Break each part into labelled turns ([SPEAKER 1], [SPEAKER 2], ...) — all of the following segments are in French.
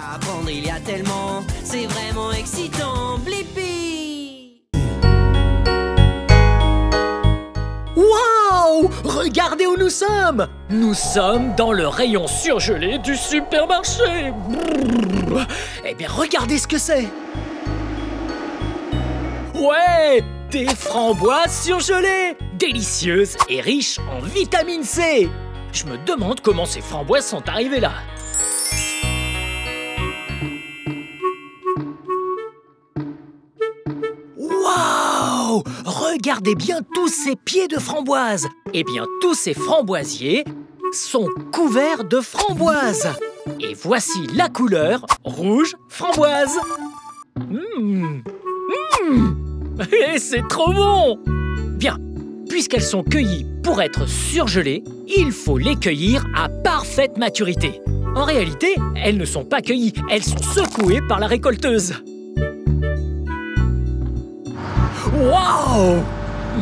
[SPEAKER 1] Apprendre, il y a tellement, c'est vraiment excitant. Blippi!
[SPEAKER 2] Waouh! Regardez où nous sommes! Nous sommes dans le rayon surgelé du supermarché. Brrr. Eh bien, regardez ce que c'est! Ouais! Des framboises surgelées! Délicieuses et riches en vitamine C! Je me demande comment ces framboises sont arrivées là. Waouh! Regardez bien tous ces pieds de framboises! Eh bien, tous ces framboisiers sont couverts de framboises. Et voici la couleur rouge framboise. Et c'est trop bon! Bien, puisqu'elles sont cueillies pour être surgelées, il faut les cueillir à parfaite maturité. En réalité, elles ne sont pas cueillies, elles sont secouées par la récolteuse. Waouh!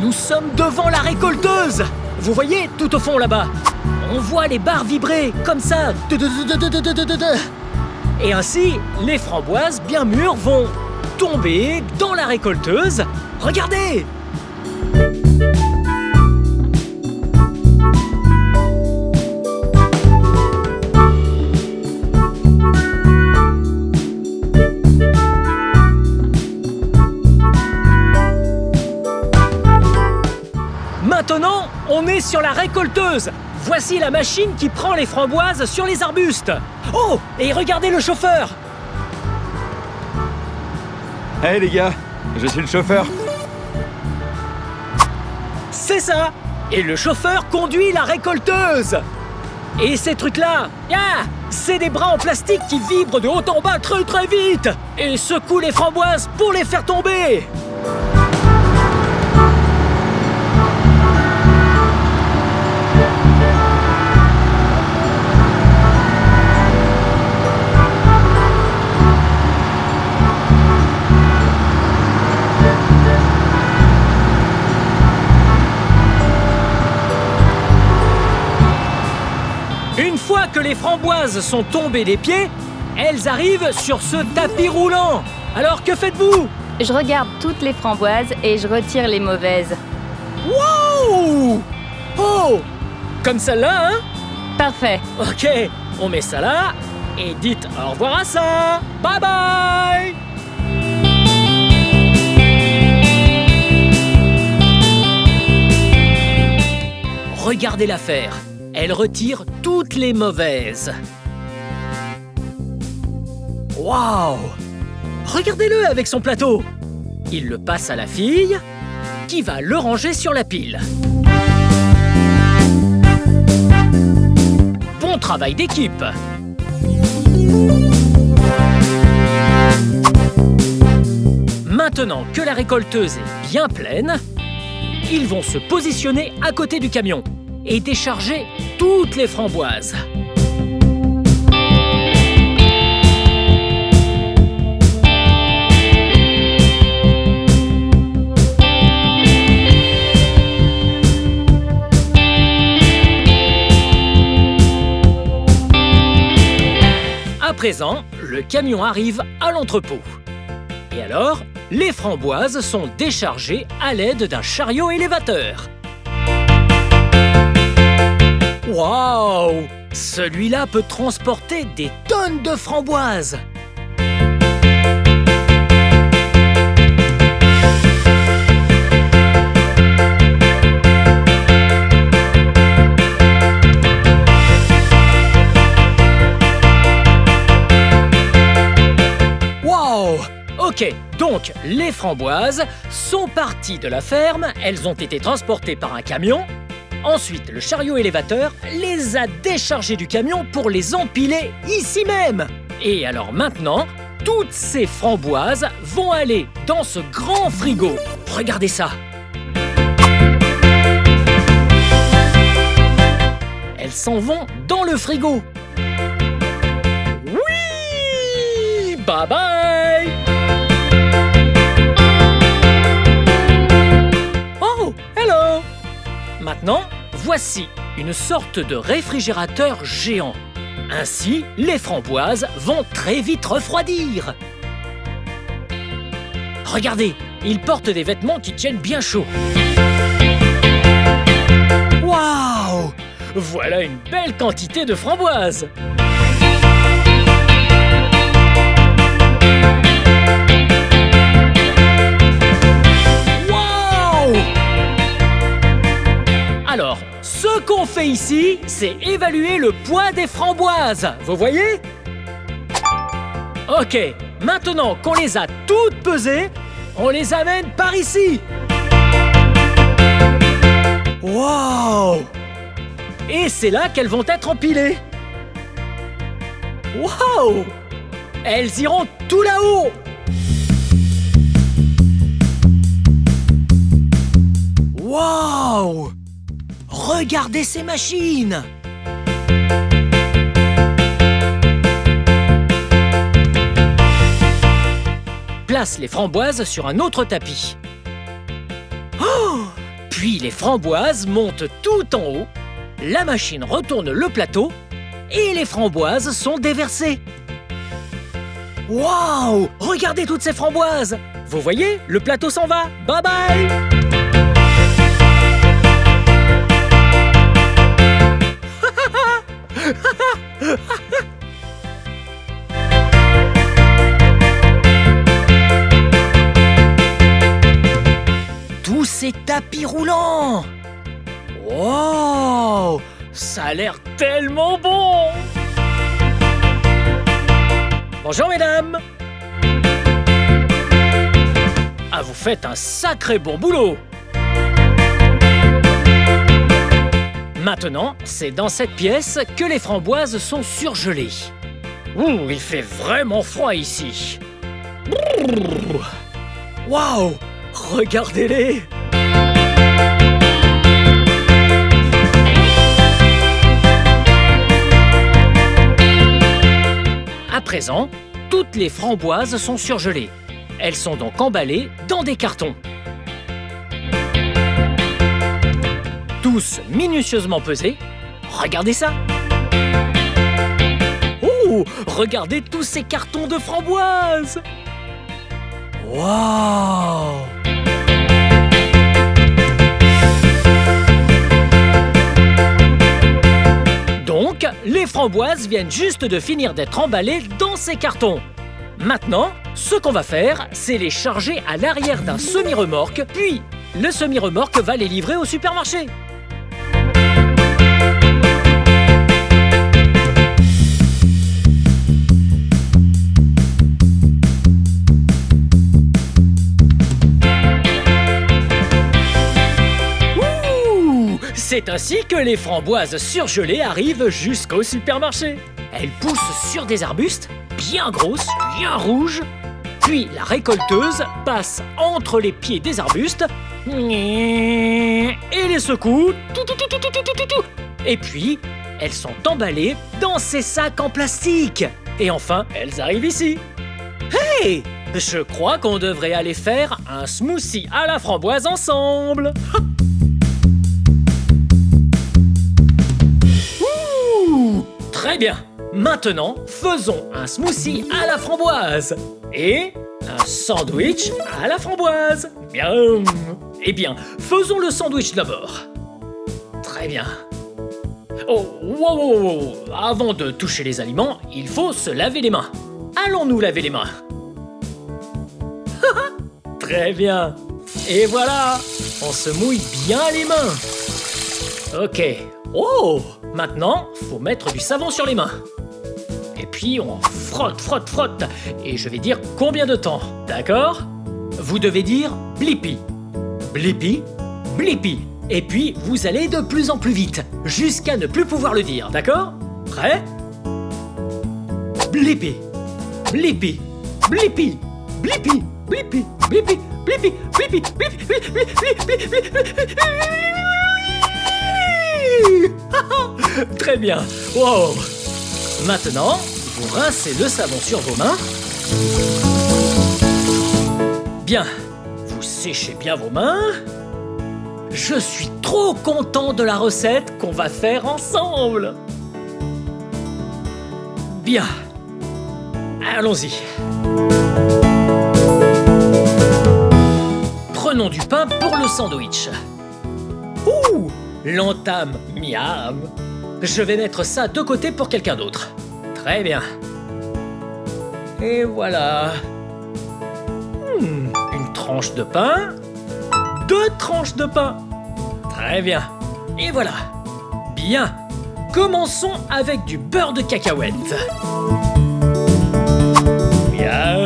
[SPEAKER 2] Nous sommes devant la récolteuse! Vous voyez, tout au fond là-bas, on voit les barres vibrer, comme ça. Et ainsi, les framboises bien mûres vont tomber dans la récolteuse. Regardez! Maintenant, on est sur la récolteuse. Voici la machine qui prend les framboises sur les arbustes. Oh, et regardez le chauffeur.
[SPEAKER 3] Hey les gars, je suis le chauffeur.
[SPEAKER 2] C'est ça. Et le chauffeur conduit la récolteuse. Et ces trucs-là, c'est des bras en plastique qui vibrent de haut en bas très très vite et secouent les framboises pour les faire tomber. Une fois que les framboises sont tombées des pieds, elles arrivent sur ce tapis roulant. Alors que faites-vous?
[SPEAKER 4] Je regarde toutes les framboises et je retire les mauvaises.
[SPEAKER 2] Wow! Oh! Comme celle-là, hein?
[SPEAKER 4] Parfait.
[SPEAKER 2] Ok, on met ça là et dites au revoir à ça. Bye bye! Regardez l'affaire. Elle retire toutes les mauvaises. Waouh! Regardez-le avec son plateau. Il le passe à la fille, qui va le ranger sur la pile. Bon travail d'équipe. Maintenant que la récolteuse est bien pleine, ils vont se positionner à côté du camion et décharger toutes les framboises. À présent, le camion arrive à l'entrepôt. Et alors, les framboises sont déchargées à l'aide d'un chariot élévateur. Waouh! Celui-là peut transporter des tonnes de framboises! Waouh! Ok, donc les framboises sont parties de la ferme, elles ont été transportées par un camion. Ensuite, le chariot élévateur les a déchargées du camion pour les empiler ici même. Et alors maintenant, toutes ces framboises vont aller dans ce grand frigo. Regardez ça. Elles s'en vont dans le frigo. Oui! Bye bye! Oh, hello! Maintenant, voici une sorte de réfrigérateur géant. Ainsi, les framboises vont très vite refroidir. Regardez, ils portent des vêtements qui tiennent bien chaud. Waouh! Voilà une belle quantité de framboises. Waouh! Alors, ce qu'on fait ici, c'est évaluer le poids des framboises. Vous voyez? Ok, maintenant qu'on les a toutes pesées, on les amène par ici. Wow! Et c'est là qu'elles vont être empilées. Wow! Elles iront tout là-haut. Wow! Regardez ces machines! Place les framboises sur un autre tapis. Oh! Puis les framboises montent tout en haut, la machine retourne le plateau et les framboises sont déversées. Waouh! Regardez toutes ces framboises! Vous voyez, le plateau s'en va. Bye bye! Tous ces tapis roulants! Wow! Ça a l'air tellement bon! Bonjour mesdames! Ah, vous faites un sacré bon boulot! Maintenant, c'est dans cette pièce que les framboises sont surgelées. Ouh, il fait vraiment froid ici. Waouh! Regardez-les! À présent, toutes les framboises sont surgelées. Elles sont donc emballées dans des cartons. Tous minutieusement pesés. Regardez ça! Oh! Regardez tous ces cartons de framboises! Waouh! Donc, les framboises viennent juste de finir d'être emballées dans ces cartons. Maintenant, ce qu'on va faire, c'est les charger à l'arrière d'un semi-remorque, puis le semi-remorque va les livrer au supermarché. C'est ainsi que les framboises surgelées arrivent jusqu'au supermarché. Elles poussent sur des arbustes, bien grosses, bien rouges. Puis la récolteuse passe entre les pieds des arbustes et les secoue. Et puis, elles sont emballées dans ces sacs en plastique. Et enfin, elles arrivent ici. Hey! Je crois qu'on devrait aller faire un smoothie à la framboise ensemble. Très bien. Maintenant, faisons un smoothie à la framboise et un sandwich à la framboise. Bien. Eh bien, faisons le sandwich d'abord. Très bien. Oh, wow. Avant de toucher les aliments, il faut se laver les mains. Allons-nous laver les mains? Très bien. Et voilà, on se mouille bien les mains. Ok. Oh! Maintenant, faut mettre du savon sur les mains. Et puis on frotte. Et je vais dire combien de temps, d'accord? Vous devez dire blippi. Blippi, blippi. Et puis vous allez de plus en plus vite, jusqu'à ne plus pouvoir le dire, d'accord? Prêt? Blippi, blippi, blippi, blippi, blippi, blippi, blippi, blippi, blippi. Très bien. Wow. Maintenant, vous rincez le savon sur vos mains. Bien. Vous séchez bien vos mains. Je suis trop content de la recette qu'on va faire ensemble. Bien. Allons-y. Prenons du pain pour le sandwich. Ouh, l'entame, miam. Je vais mettre ça de côté pour quelqu'un d'autre. Très bien. Et voilà. Une tranche de pain. 2 tranches de pain. Très bien. Et voilà. Bien. Commençons avec du beurre de cacahuète. Bien.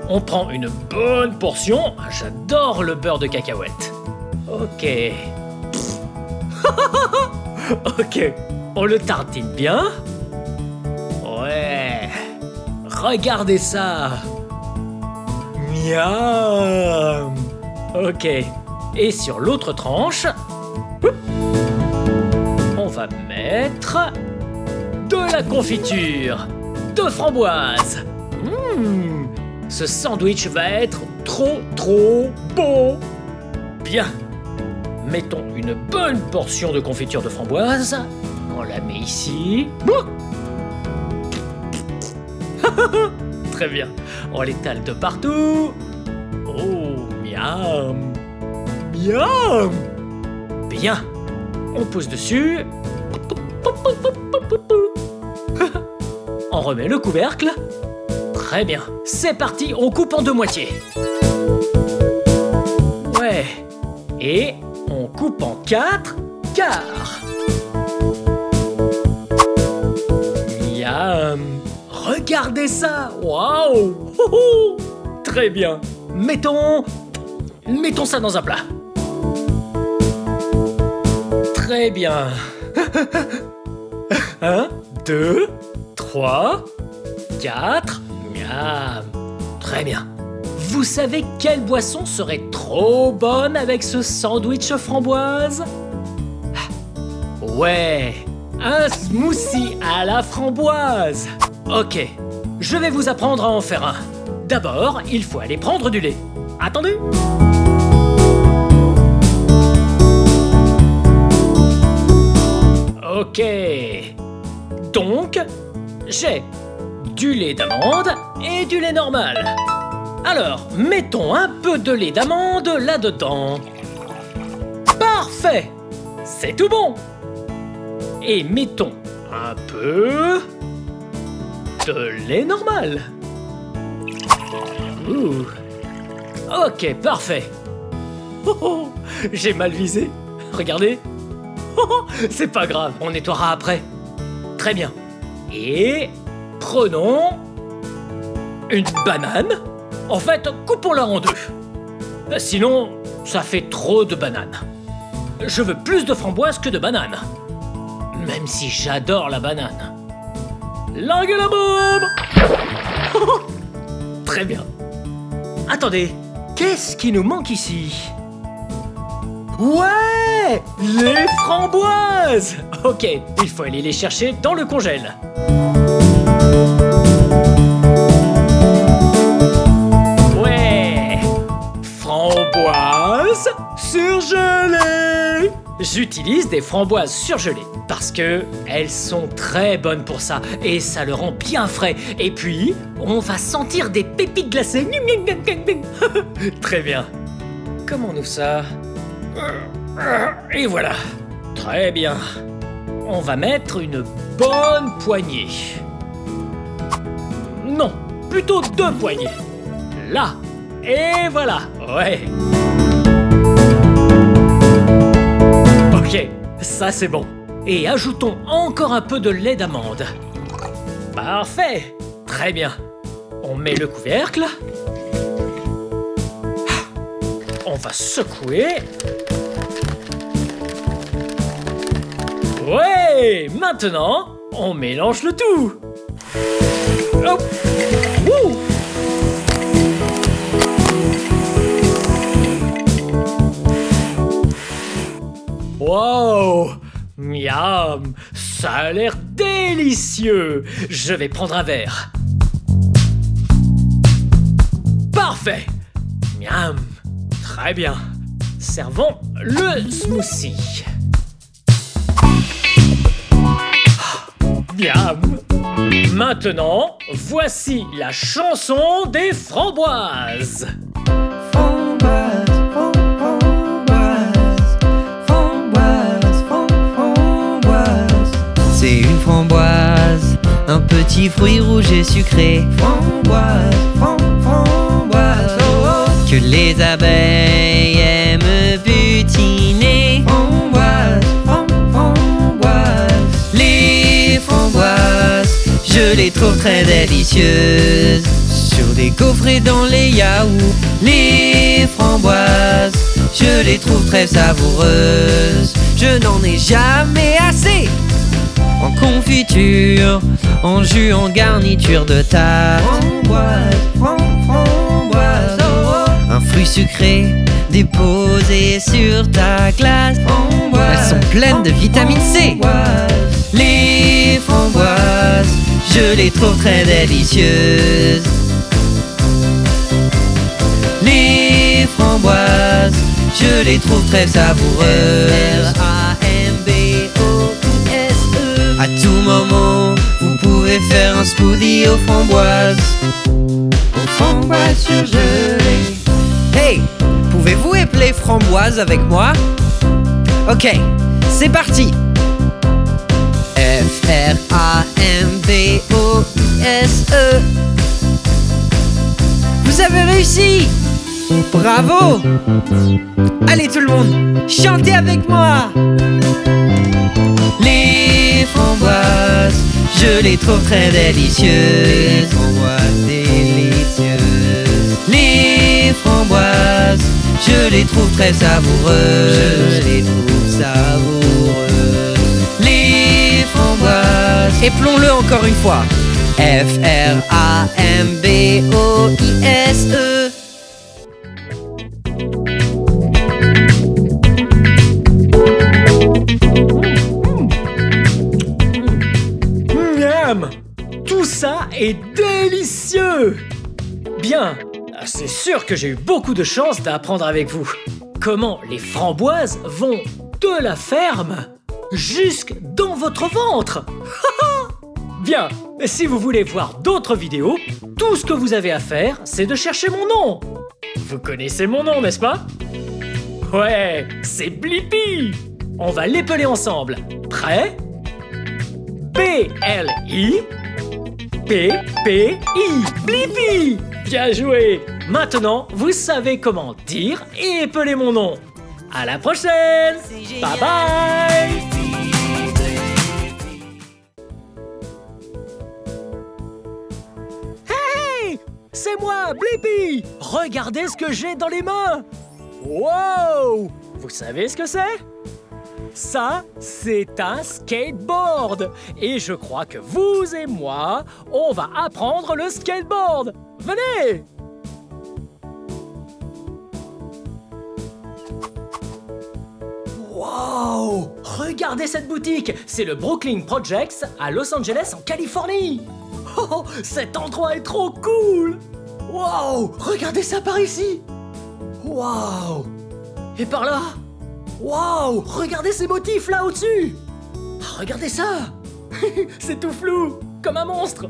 [SPEAKER 2] On prend une bonne portion. J'adore le beurre de cacahuète. Ok. Ok. On le tartine bien. Ouais. Regardez ça. Miam. Ok. Et sur l'autre tranche, on va mettre de la confiture de framboise. Ce sandwich va être trop bon. Bien. Mettons une bonne portion de confiture de framboise. On la met ici. Très bien. On l'étale de partout. Oh, miam. Miam. Bien. On pose dessus. On remet le couvercle. Très bien. C'est parti, on coupe en 2 moitiés. Ouais. Et on coupe en 4 quarts. Miam. Regardez ça. Waouh. Très bien. Mettons ça dans un plat. Très bien. 1, 2, 3, 4. Miam. Très bien. Vous savez quelle boisson serait trop bonne avec ce sandwich framboise? Ouais, un smoothie à la framboise. Ok, je vais vous apprendre à en faire un. D'abord, il faut aller prendre du lait. Attendez. Ok. Donc, j'ai du lait d'amande et du lait normal. Alors, mettons un peu de lait d'amande là-dedans. Parfait. C'est tout bon. Et mettons un peu de lait normal. Ouh. Ok, parfait. Oh, j'ai mal visé. Regardez. Oh, c'est pas grave, on nettoiera après. Très bien. Et prenons une banane. En fait, coupons-la en 2. Sinon, ça fait trop de bananes. Je veux plus de framboises que de bananes. Même si j'adore la banane. Langue à la bombe. Très bien. Attendez, qu'est-ce qui nous manque ici? Ouais, les framboises. Ok, il faut aller les chercher dans le congèle. Ouais, framboises surgelées. J'utilise des framboises surgelées parce que elles sont très bonnes pour ça et ça le rend bien frais. Et puis, on va sentir des pépites glacées. Très bien. Comment on ouvre ça? Et voilà. Très bien. On va mettre une bonne poignée. Non, plutôt 2 poignées. Là. Et voilà. Ouais. Ok, ça c'est bon. Et ajoutons encore un peu de lait d'amande. Parfait. Très bien. On met le couvercle. On va secouer. Ouais, maintenant, on mélange le tout. Hop. Wouh. Wow, miam, ça a l'air délicieux. Je vais prendre un verre. Parfait. Miam, très bien. Servons le smoothie. Bien. Maintenant, voici la chanson des framboises.
[SPEAKER 1] Framboise, framboise, framboise. C'est une framboise, un petit fruit rouge et sucré. Framboise, framboise, oh oh. Que les abeilles aiment butiner. Framboise, framboise. Les framboises, je les trouve très délicieuses. Sur des gaufres dans les yaourts. Les framboises, je les trouve très savoureuses. Je n'en ai jamais assez. En confiture, en jus, en garniture de tarte. Framboise, framboise, oh oh. Un fruit sucré déposé sur ta glace. Framboise, elles sont pleines de vitamine C. Framboise. Les framboises, je les trouve très délicieuses. Les framboises, je les trouve très savoureuses. A tout moment, vous pouvez faire un smoothie aux framboises. Aux framboises surgelées.
[SPEAKER 5] Hey, pouvez-vous épeler framboise avec moi? Ok, c'est parti.
[SPEAKER 1] F-R-A-M-B-O-I-S-E.
[SPEAKER 5] Vous avez réussi! Bravo! Allez tout le monde, chantez avec moi!
[SPEAKER 1] Les framboises, je les trouve très délicieuses. Les framboises délicieuses. Les framboises, je les trouve très savoureuses. Je les trouve savoureuses. Les framboises.
[SPEAKER 5] Éplons-le encore une fois.
[SPEAKER 1] F-R-A-M-B-O-I-S-E.
[SPEAKER 2] Miam! Tout ça est délicieux! Bien, c'est sûr que j'ai eu beaucoup de chance d'apprendre avec vous comment les framboises vont de la ferme jusque dans votre ventre. Bien, si vous voulez voir d'autres vidéos, tout ce que vous avez à faire, c'est de chercher mon nom. Vous connaissez mon nom, n'est-ce pas? Ouais, c'est Blippi. On va l'épeler ensemble. Prêt? B-L-I P-P-I. Blippi. Bien joué. Maintenant, vous savez comment dire et épeler mon nom. À la prochaine. Bye bye. Hey, c'est moi, Blippi. Regardez ce que j'ai dans les mains. Wow. Vous savez ce que c'est? Ça, c'est un skateboard. Et je crois que vous et moi, on va apprendre le skateboard. Venez! Wow! Regardez cette boutique! C'est le Brooklyn Projects à Los Angeles en Californie! Oh, cet endroit est trop cool! Wow! Regardez ça par ici! Wow! Et par là? Wow! Regardez ces motifs là au-dessus! Regardez ça! C'est tout flou, comme un monstre!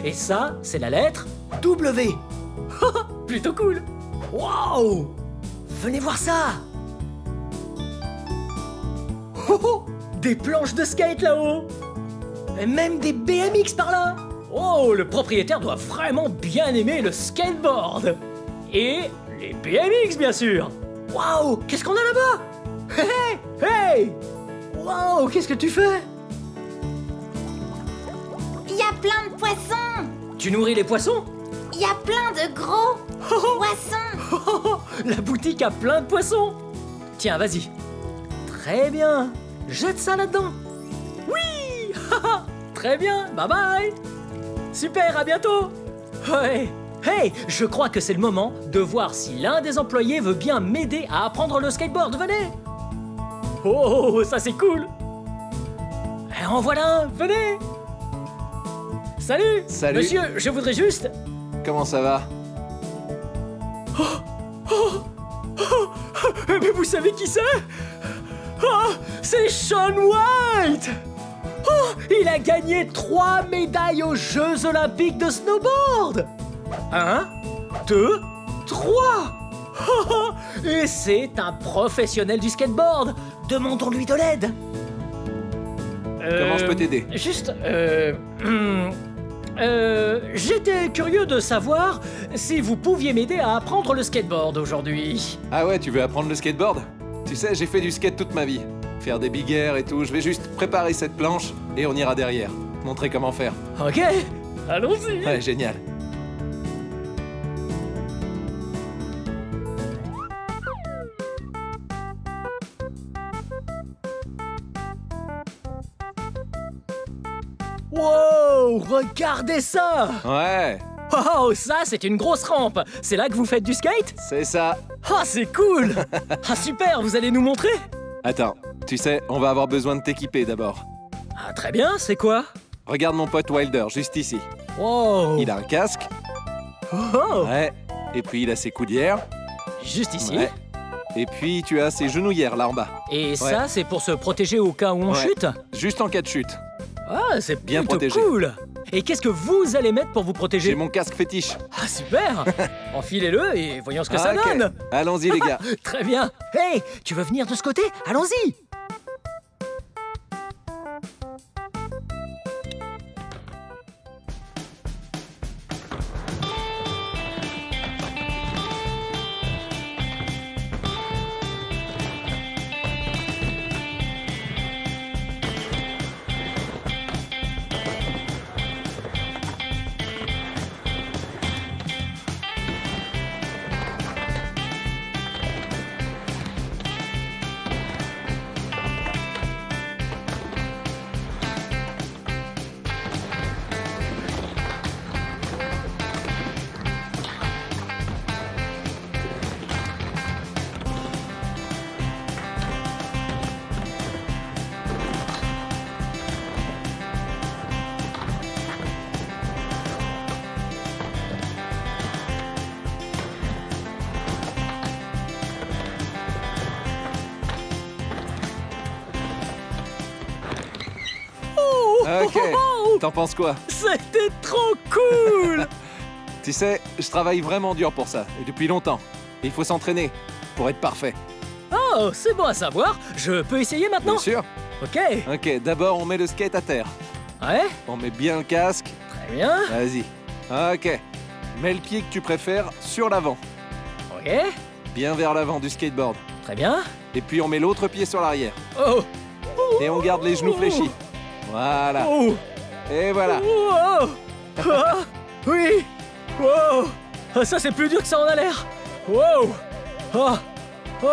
[SPEAKER 2] Et ça, c'est la lettre W! Plutôt cool! Wow! Venez voir ça! Oh, des planches de skate là-haut! Et même des BMX par là! Oh, le propriétaire doit vraiment bien aimer le skateboard! Et les BMX, bien sûr! Waouh! Qu'est-ce qu'on a là-bas? Hey! Hey! Waouh! Qu'est-ce que tu fais?
[SPEAKER 6] Il y a plein de poissons!
[SPEAKER 2] Tu nourris les poissons?
[SPEAKER 6] Il y a plein de gros poissons!
[SPEAKER 2] La boutique a plein de poissons! Tiens, vas-y! Très bien! Jette ça là-dedans! Oui! Très bien! Bye bye! Super, à bientôt! Ouais. Hey! Je crois que c'est le moment de voir si l'un des employés veut bien m'aider à apprendre le skateboard. Venez! Oh, ça c'est cool! Et en voilà un! Venez! Salut!
[SPEAKER 3] Salut!
[SPEAKER 2] Monsieur, je voudrais juste...
[SPEAKER 3] Comment ça va?
[SPEAKER 2] Mais vous savez qui c'est? Ah, c'est Shaun White! Oh, il a gagné 3 médailles aux Jeux Olympiques de snowboard. 1, 2, 3. Et c'est un professionnel du skateboard. Demandons-lui de l'aide.
[SPEAKER 3] Comment je peux t'aider?
[SPEAKER 2] Juste, j'étais curieux de savoir si vous pouviez m'aider à apprendre le skateboard aujourd'hui.
[SPEAKER 3] Ah ouais, tu veux apprendre le skateboard? Tu sais, j'ai fait du skate toute ma vie. Faire des big air et tout, je vais juste préparer cette planche et on ira derrière. Montrer comment faire.
[SPEAKER 2] Ok, allons-y.
[SPEAKER 3] Ouais, génial.
[SPEAKER 2] Wow, regardez ça.
[SPEAKER 3] Ouais,
[SPEAKER 2] Oh, ça, c'est une grosse rampe. C'est là que vous faites du skate?
[SPEAKER 3] c'est ça.
[SPEAKER 2] Ah, c'est cool. Ah, super, vous allez nous montrer?
[SPEAKER 3] Attends, tu sais, on va avoir besoin de t'équiper d'abord.
[SPEAKER 2] Ah, très bien, c'est quoi?
[SPEAKER 3] Regarde mon pote Wilder, juste ici.
[SPEAKER 2] Wow.
[SPEAKER 3] Il a un casque.
[SPEAKER 2] Oh,
[SPEAKER 3] Ouais. Et puis il a ses coudières.
[SPEAKER 2] juste ici.
[SPEAKER 3] Ouais. Et puis tu as ses genouillères là en bas.
[SPEAKER 2] Et ça, c'est pour se protéger au cas où on
[SPEAKER 3] Ouais.
[SPEAKER 2] chute?
[SPEAKER 3] Juste en cas de chute.
[SPEAKER 2] Ah, c'est
[SPEAKER 3] Bien
[SPEAKER 2] plutôt
[SPEAKER 3] protégé.
[SPEAKER 2] cool. Et qu'est-ce que vous allez mettre pour vous protéger?
[SPEAKER 3] J'ai mon casque fétiche.
[SPEAKER 2] Ah, super. Enfilez-le et voyons ce que ça
[SPEAKER 3] Ah, ok.
[SPEAKER 2] donne.
[SPEAKER 3] Allons-y les gars.
[SPEAKER 2] Très bien. Hey, tu veux venir de ce côté? Allons-y.
[SPEAKER 3] Ok. T'en penses quoi?
[SPEAKER 2] C'était trop cool.
[SPEAKER 3] Tu sais, je travaille vraiment dur pour ça, et depuis longtemps. Il faut s'entraîner pour être parfait.
[SPEAKER 2] Oh, c'est bon à savoir. Je peux essayer maintenant?
[SPEAKER 3] Bien sûr.
[SPEAKER 2] Ok.
[SPEAKER 3] Ok, d'abord on met le skate à terre.
[SPEAKER 2] Ouais,
[SPEAKER 3] On met bien le casque.
[SPEAKER 2] très bien.
[SPEAKER 3] Vas-y. Ok. Mets le pied que tu préfères sur l'avant.
[SPEAKER 2] Ok,
[SPEAKER 3] Bien vers l'avant du skateboard.
[SPEAKER 2] très bien.
[SPEAKER 3] Et puis on met l'autre pied sur l'arrière.
[SPEAKER 2] Oh.
[SPEAKER 3] Et on garde les genoux fléchis. Voilà.
[SPEAKER 2] Oh.
[SPEAKER 3] Et voilà.
[SPEAKER 2] Oh. Ah, oui. Wow. Ah, ça, c'est plus dur que ça en a l'air. Wow. Oh. Oh.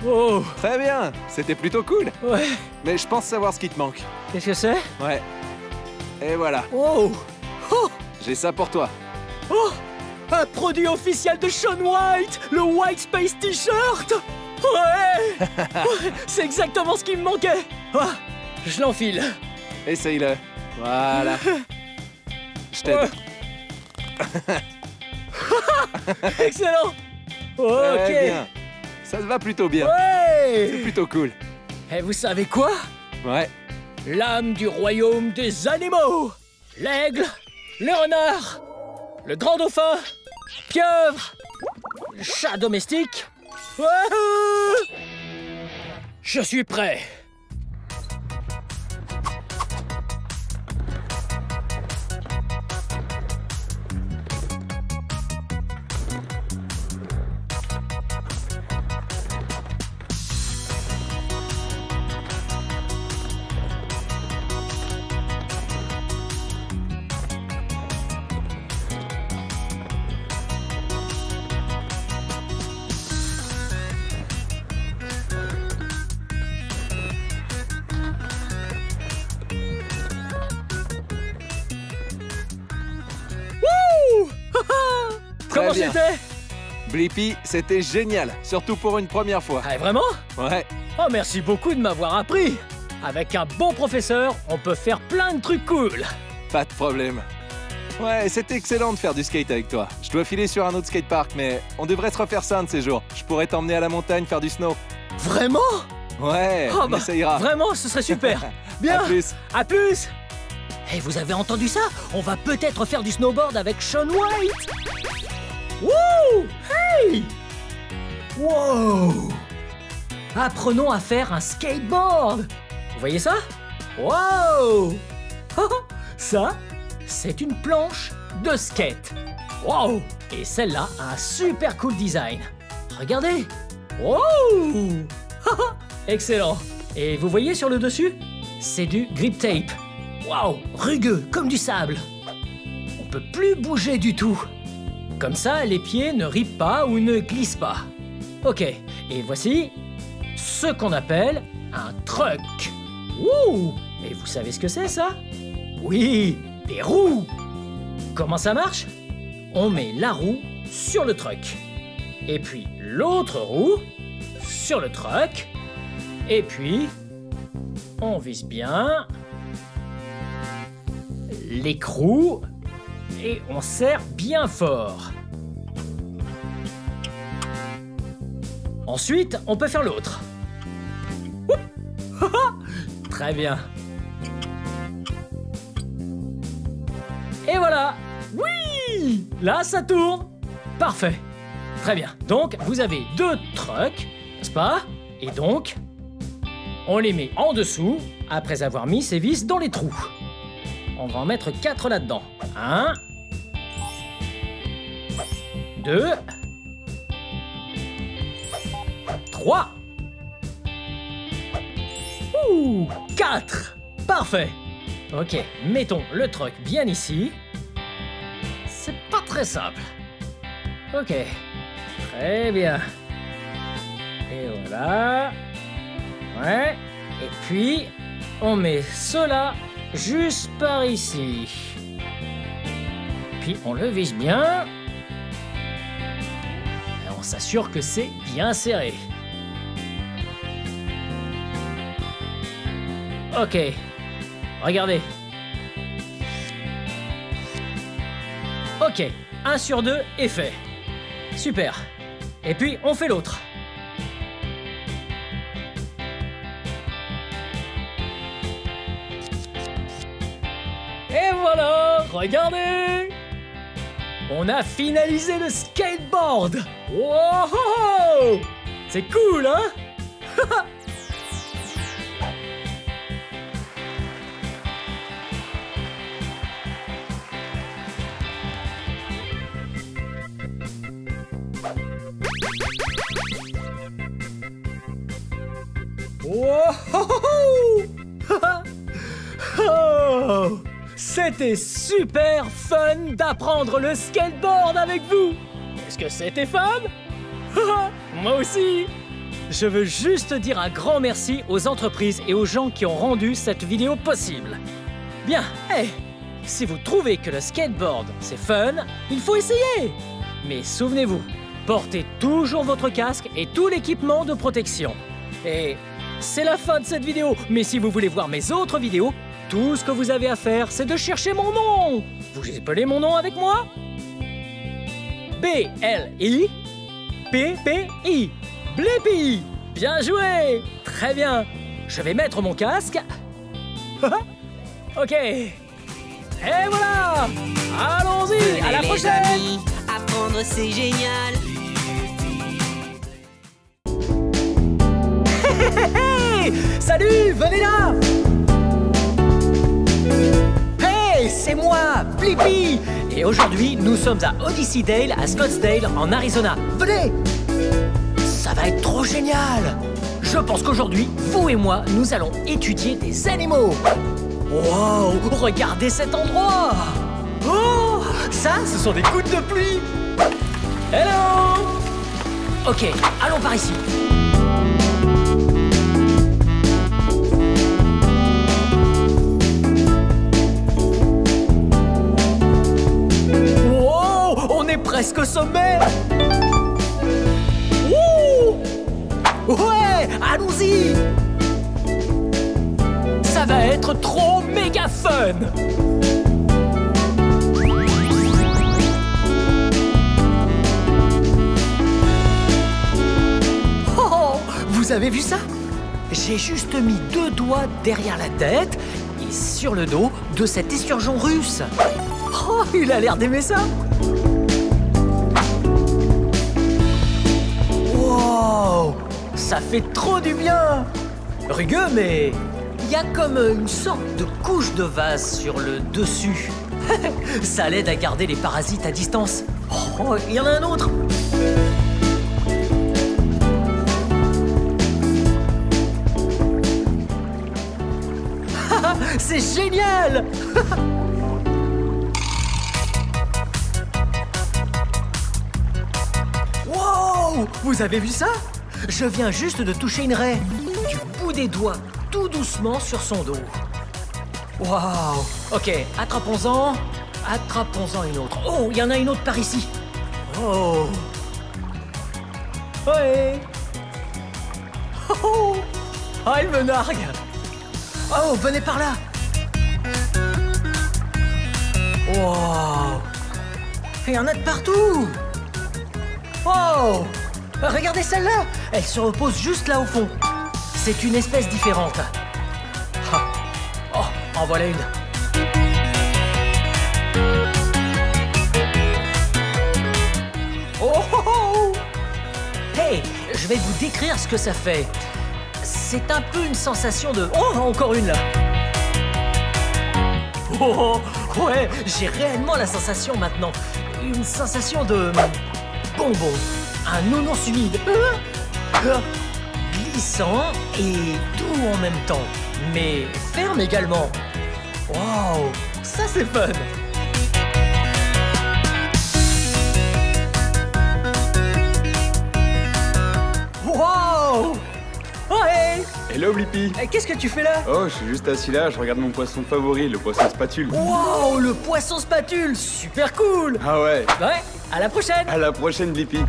[SPEAKER 2] Oh.
[SPEAKER 3] Très bien. C'était plutôt cool.
[SPEAKER 2] Ouais.
[SPEAKER 3] Mais je pense savoir ce qui te manque.
[SPEAKER 2] Qu'est-ce que c'est?
[SPEAKER 3] Ouais. Et voilà.
[SPEAKER 2] Oh. Oh.
[SPEAKER 3] J'ai ça pour toi.
[SPEAKER 2] Oh. Un produit officiel de Shaun White, le White Space T-shirt. Ouais. Ouais, c'est exactement ce qui me manquait. Ah, je l'enfile.
[SPEAKER 3] Essaye-le. Voilà. Je t'aide.
[SPEAKER 2] Excellent. Ok.
[SPEAKER 3] Très bien. Ça te va plutôt bien. C'est
[SPEAKER 2] Ouais.
[SPEAKER 3] plutôt cool.
[SPEAKER 2] Et vous savez quoi?
[SPEAKER 3] Ouais.
[SPEAKER 2] L'âme du royaume des animaux. L'aigle, le renard, le grand dauphin, pieuvre, le chat domestique. Wouhou! Je suis prêt. Wouh! Comment
[SPEAKER 3] bien.
[SPEAKER 2] c'était?
[SPEAKER 3] Blippi, c'était génial. Surtout pour une première fois.
[SPEAKER 2] Ah, vraiment?
[SPEAKER 3] Ouais.
[SPEAKER 2] Oh, merci beaucoup de m'avoir appris. Avec un bon professeur, on peut faire plein de trucs cool.
[SPEAKER 3] Pas de problème. Ouais, c'était excellent de faire du skate avec toi. Je dois filer sur un autre skatepark, mais on devrait se refaire ça un de ces jours. Je pourrais t'emmener à la montagne faire du snow.
[SPEAKER 2] Vraiment?
[SPEAKER 3] Ouais,
[SPEAKER 2] Oh,
[SPEAKER 3] on essayera.
[SPEAKER 2] Vraiment, ce serait super. Bien.
[SPEAKER 3] À plus.
[SPEAKER 2] À plus. Et vous avez entendu ça? On va peut-être faire du snowboard avec Shaun White. Wouh! Hey! Wow! Apprenons à faire un skateboard. Vous voyez ça? Wow! Ça, c'est une planche de skate. Wow! Et celle-là a un super cool design. Regardez! Wow! Excellent! Et vous voyez sur le dessus? C'est du grip tape. Wow! Rugueux, comme du sable. On peut plus bouger du tout. Comme ça, les pieds ne ripent pas ou ne glissent pas. Ok, et voici ce qu'on appelle un truck. Wouh! Et vous savez ce que c'est, ça? Oui, des roues! Comment ça marche? On met la roue sur le truck. Et puis l'autre roue sur le truck. Et puis, on vise bien l'écrou et on serre bien fort. Ensuite, on peut faire l'autre. Très bien. Et voilà. Oui! Là, ça tourne. Parfait. Très bien. Donc, vous avez 2 trucks, n'est-ce pas? Et donc, on les met en dessous après avoir mis ces vis dans les trous. On va en mettre 4 là-dedans. 1, 2, 3. Ouh, 4. Parfait. Ok, mettons le truck bien ici. C'est pas très simple. Ok, très bien. Et voilà. Ouais. Et puis, on met cela juste par ici. Puis on le vise bien. Et on s'assure que c'est bien serré. Ok. Regardez. Ok, 1 sur 2 est fait. Super. Et puis, on fait l'autre. Et voilà, regardez! On a finalisé le skateboard! Wow! C'est cool, hein? Oh, c'était super fun d'apprendre le skateboard avec vous. Est-ce que c'était fun? Moi aussi. Je veux juste dire un grand merci aux entreprises et aux gens qui ont rendu cette vidéo possible. Bien, hey, si vous trouvez que le skateboard c'est fun, il faut essayer. Mais souvenez-vous, portez toujours votre casque et tout l'équipement de protection. Et c'est la fin de cette vidéo, mais si vous voulez voir mes autres vidéos, tout ce que vous avez à faire, c'est de chercher mon nom. Vous appelez mon nom avec moi? B-L-I-P-P-I. Blippi. Bien joué. Très bien. Je vais mettre mon casque. Ok. Et voilà. Allons-y. À la prochaine.
[SPEAKER 1] Amis, apprendre c'est génial.
[SPEAKER 2] Hey, salut, venez là. Hey, c'est moi, Blippi. Et aujourd'hui, nous sommes à Odyssey Dale, à Scottsdale, en Arizona. Venez. Ça va être trop génial. Je pense qu'aujourd'hui, vous et moi, nous allons étudier des animaux. Wow, regardez cet endroit. Oh, ça, ce sont des gouttes de pluie. Hello. Ok, allons par ici. Presque au sommet. Ouh. Ouais, allons-y. Ça va être trop méga fun. Oh, vous avez vu ça? j'ai juste mis 2 doigts derrière la tête et sur le dos de cet esturgeon russe. Oh, il a l'air d'aimer ça. Wow, ça fait trop du bien. Rugueux, mais il y a comme une sorte de couche de vase sur le dessus. Ça l'aide à garder les parasites à distance. Oh, il y en a un autre. C'est génial. Wow, vous avez vu ça? Je viens juste de toucher une raie. Du bout des doigts, tout doucement sur son dos. Waouh. Ok, attrapons-en. Attrapons-en une autre. Oh, il y en a une autre par ici. Oh. Ouais. Oh, oh, elle me nargue. Oh, venez par là. Wow. Il y en a de partout. Oh, regardez celle-là. Elle se repose juste là au fond. C'est une espèce différente. Ah. Oh, en voilà une. Oh, oh, oh. Hey, je vais vous décrire ce que ça fait. C'est un peu une sensation de... Oh, encore une là. Oh, ouais, j'ai réellement la sensation maintenant. Une sensation de... bonbon. Un nounours humide. Glissant et doux en même temps. Mais ferme également. Wow, ça c'est fun. Wow. Ouais.
[SPEAKER 7] Hello Blippi.
[SPEAKER 2] Qu'est-ce que tu fais là?
[SPEAKER 7] Oh, je suis juste assis là, je regarde mon poisson favori, le poisson spatule.
[SPEAKER 2] Wow, le poisson spatule, super cool.
[SPEAKER 7] Ah ouais.
[SPEAKER 2] Ouais, à la prochaine.
[SPEAKER 7] À la prochaine Blippi.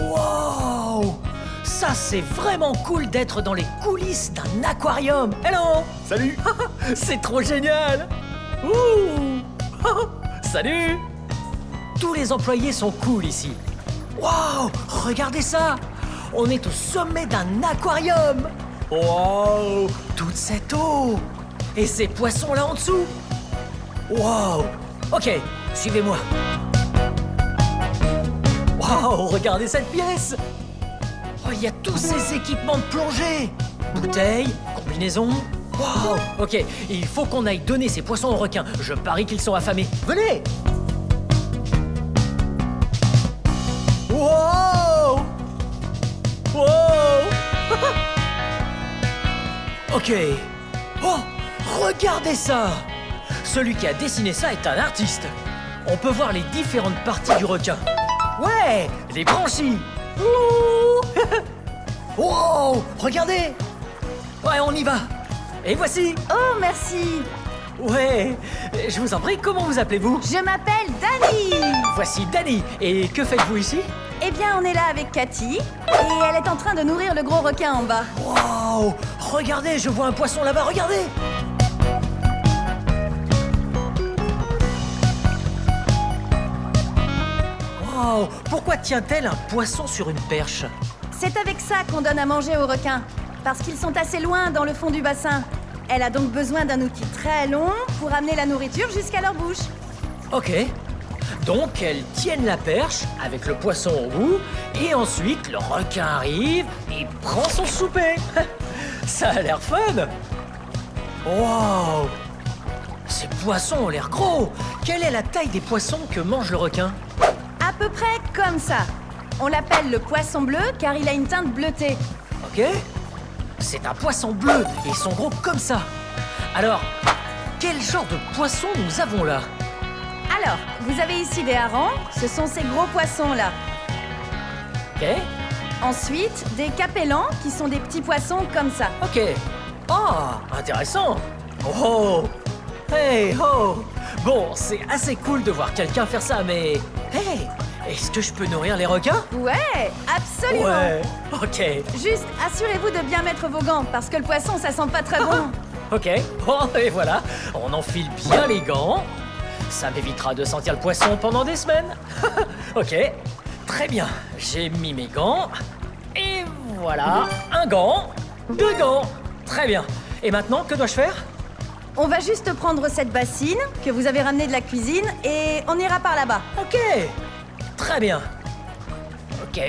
[SPEAKER 2] Wow, ça c'est vraiment cool d'être dans les coulisses d'un aquarium. Hello.
[SPEAKER 7] Salut.
[SPEAKER 2] C'est trop génial. Ouh. Salut. Tous les employés sont cool ici. Wow, regardez ça. On est au sommet d'un aquarium. Wow, toute cette eau. Et ces poissons là en dessous. Wow. Ok, suivez-moi. Wow, regardez cette pièce. Oh, il y a tous ces équipements de plongée. Bouteilles, combinaisons. Wow. Ok, il faut qu'on aille donner ces poissons aux requins. Je parie qu'ils sont affamés. Venez. Wow. Wow. Ok. Oh, regardez ça. Celui qui a dessiné ça est un artiste. On peut voir les différentes parties du requin. Ouais, les branchies. Ouh. Wow, regardez. Ouais, on y va. Et voici.
[SPEAKER 4] Oh, merci.
[SPEAKER 2] Ouais, je vous en prie, comment vous appelez-vous?
[SPEAKER 4] Je m'appelle Dani.
[SPEAKER 2] Voici Dani. Et que faites-vous ici?
[SPEAKER 4] Eh bien, on est là avec Cathy et elle est en train de nourrir le gros requin en bas.
[SPEAKER 2] Wow, regardez, je vois un poisson là-bas, regardez. Wow, pourquoi tient-elle un poisson sur une perche?
[SPEAKER 4] C'est avec ça qu'on donne à manger aux requins, parce qu'ils sont assez loin dans le fond du bassin. Elle a donc besoin d'un outil très long pour amener la nourriture jusqu'à leur bouche.
[SPEAKER 2] Ok. Donc, elles tiennent la perche avec le poisson au bout, et ensuite, le requin arrive et prend son souper. Ça a l'air fun. Wow. Ces poissons ont l'air gros. Quelle est la taille des poissons que mange le requin?
[SPEAKER 4] À peu près comme ça. On l'appelle le poisson bleu car il a une teinte bleutée.
[SPEAKER 2] Ok. C'est un poisson bleu et ils sont gros comme ça. Alors, quel genre de poisson nous avons là?
[SPEAKER 4] Alors, vous avez ici des harengs, ce sont ces gros poissons-là.
[SPEAKER 2] Ok.
[SPEAKER 4] Ensuite, des capellans, qui sont des petits poissons comme ça.
[SPEAKER 2] Ok. Oh, intéressant. Oh. Hey, oh. Bon, c'est assez cool de voir quelqu'un faire ça, mais... Hey, est-ce que je peux nourrir les requins?
[SPEAKER 4] Ouais, absolument.
[SPEAKER 2] Ouais, ok.
[SPEAKER 4] Juste, assurez-vous de bien mettre vos gants, parce que le poisson, ça sent pas très bon.
[SPEAKER 2] Ok, bon, et voilà. On enfile bien les gants. Ça m'évitera de sentir le poisson pendant des semaines. Ok, très bien. J'ai mis mes gants. Et Voilà, un gant, 2 gants. Très bien. Et maintenant, que dois-je faire?
[SPEAKER 4] On va juste prendre cette bassine que vous avez ramenée de la cuisine et on ira par là-bas.
[SPEAKER 2] Ok. Très bien. Ok,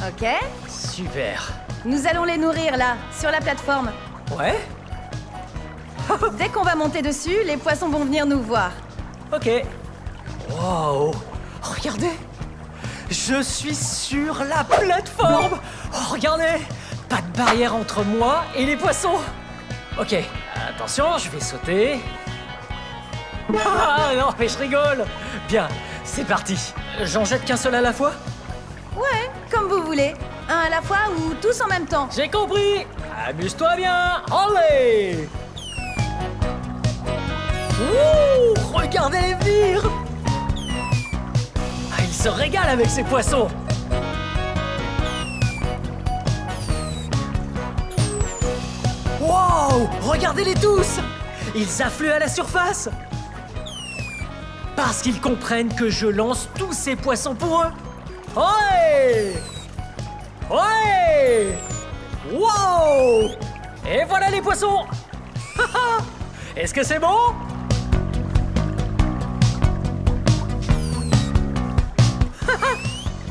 [SPEAKER 4] Ok?
[SPEAKER 2] super.
[SPEAKER 4] Nous allons les nourrir là, sur la plateforme.
[SPEAKER 2] Ouais,
[SPEAKER 4] Dès qu'on va monter dessus, les poissons vont venir nous voir.
[SPEAKER 2] ok. Wow. Regardez. Je suis sur la plateforme. Oh, regardez. Pas de barrière entre moi et les poissons. Ok, attention, je vais sauter. Ah non, mais je rigole. Bien, c'est parti. J'en jette qu'un seul à la fois?
[SPEAKER 4] Ouais, comme vous voulez. Un à la fois ou tous en même temps.
[SPEAKER 2] J'ai compris. Amuse-toi bien. Allez. Ouh, regardez les vires. Ah, il se régale avec ces poissons. Wow, regardez-les tous. Ils affluent à la surface. Parce qu'ils comprennent que je lance tous ces poissons pour eux. Ouais. Ouais. Wow. Et voilà les poissons. Est-ce que c'est bon?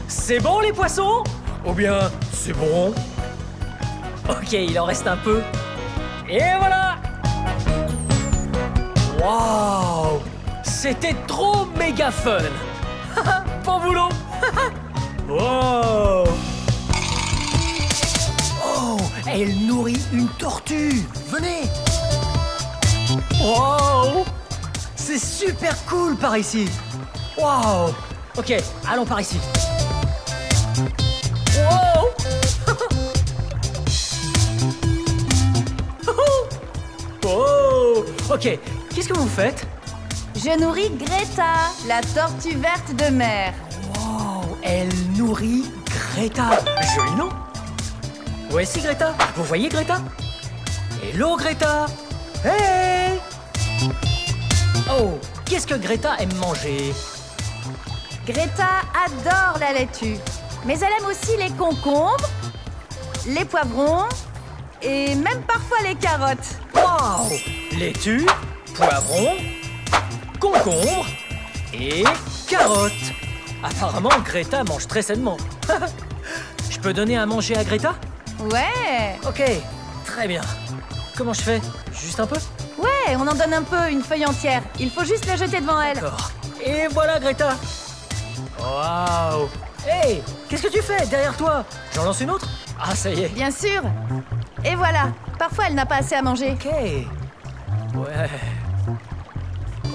[SPEAKER 2] C'est bon les poissons? Ou bien c'est bon? Ok, il en reste un peu. Et voilà. Waouh. C'était trop méga fun. Bon boulot. Wow. Oh, elle nourrit une tortue. Venez. Wow. C'est super cool par ici. Wow. Ok, allons par ici. Wow. Oh. Ok, qu'est-ce que vous faites?
[SPEAKER 4] Je nourris Greta, la tortue verte de mer.
[SPEAKER 2] Wow, elle nourrit Greta. Joli nom. Voici Greta. Vous voyez Greta? Hello Greta. Hey. Oh, qu'est-ce que Greta aime manger?
[SPEAKER 4] Greta adore la laitue, mais elle aime aussi les concombres, les poivrons et même parfois les carottes.
[SPEAKER 2] Wow, laitue, poivron, concombre et carottes. Apparemment, Greta mange très sainement. Je peux donner à manger à Greta?
[SPEAKER 4] Ouais.
[SPEAKER 2] Ok, très bien. Comment je fais? Juste un peu?
[SPEAKER 4] Ouais, on en donne un peu, une feuille entière. Il faut juste la jeter devant elle.
[SPEAKER 2] D'accord. Et voilà Greta. Waouh. Hey, qu'est-ce que tu fais derrière toi? J'en lance une autre? Ah, ça y est.
[SPEAKER 4] Bien sûr. Et voilà. Parfois, elle n'a pas assez à manger.
[SPEAKER 2] Ok. Ouais.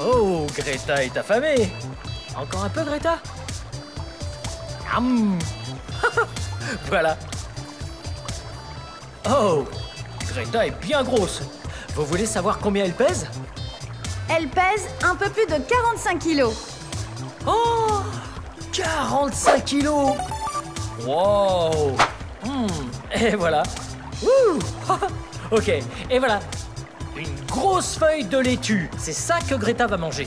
[SPEAKER 2] Oh, Greta est affamée. Encore un peu, Greta? Voilà. Oh, Greta est bien grosse. Vous voulez savoir combien elle pèse?
[SPEAKER 4] Elle pèse un peu plus de 45 kilos.
[SPEAKER 2] Oh, 45 kilos. Wow. Et voilà. Wouh. Ok, et voilà. Une grosse feuille de laitue. C'est ça que Greta va manger.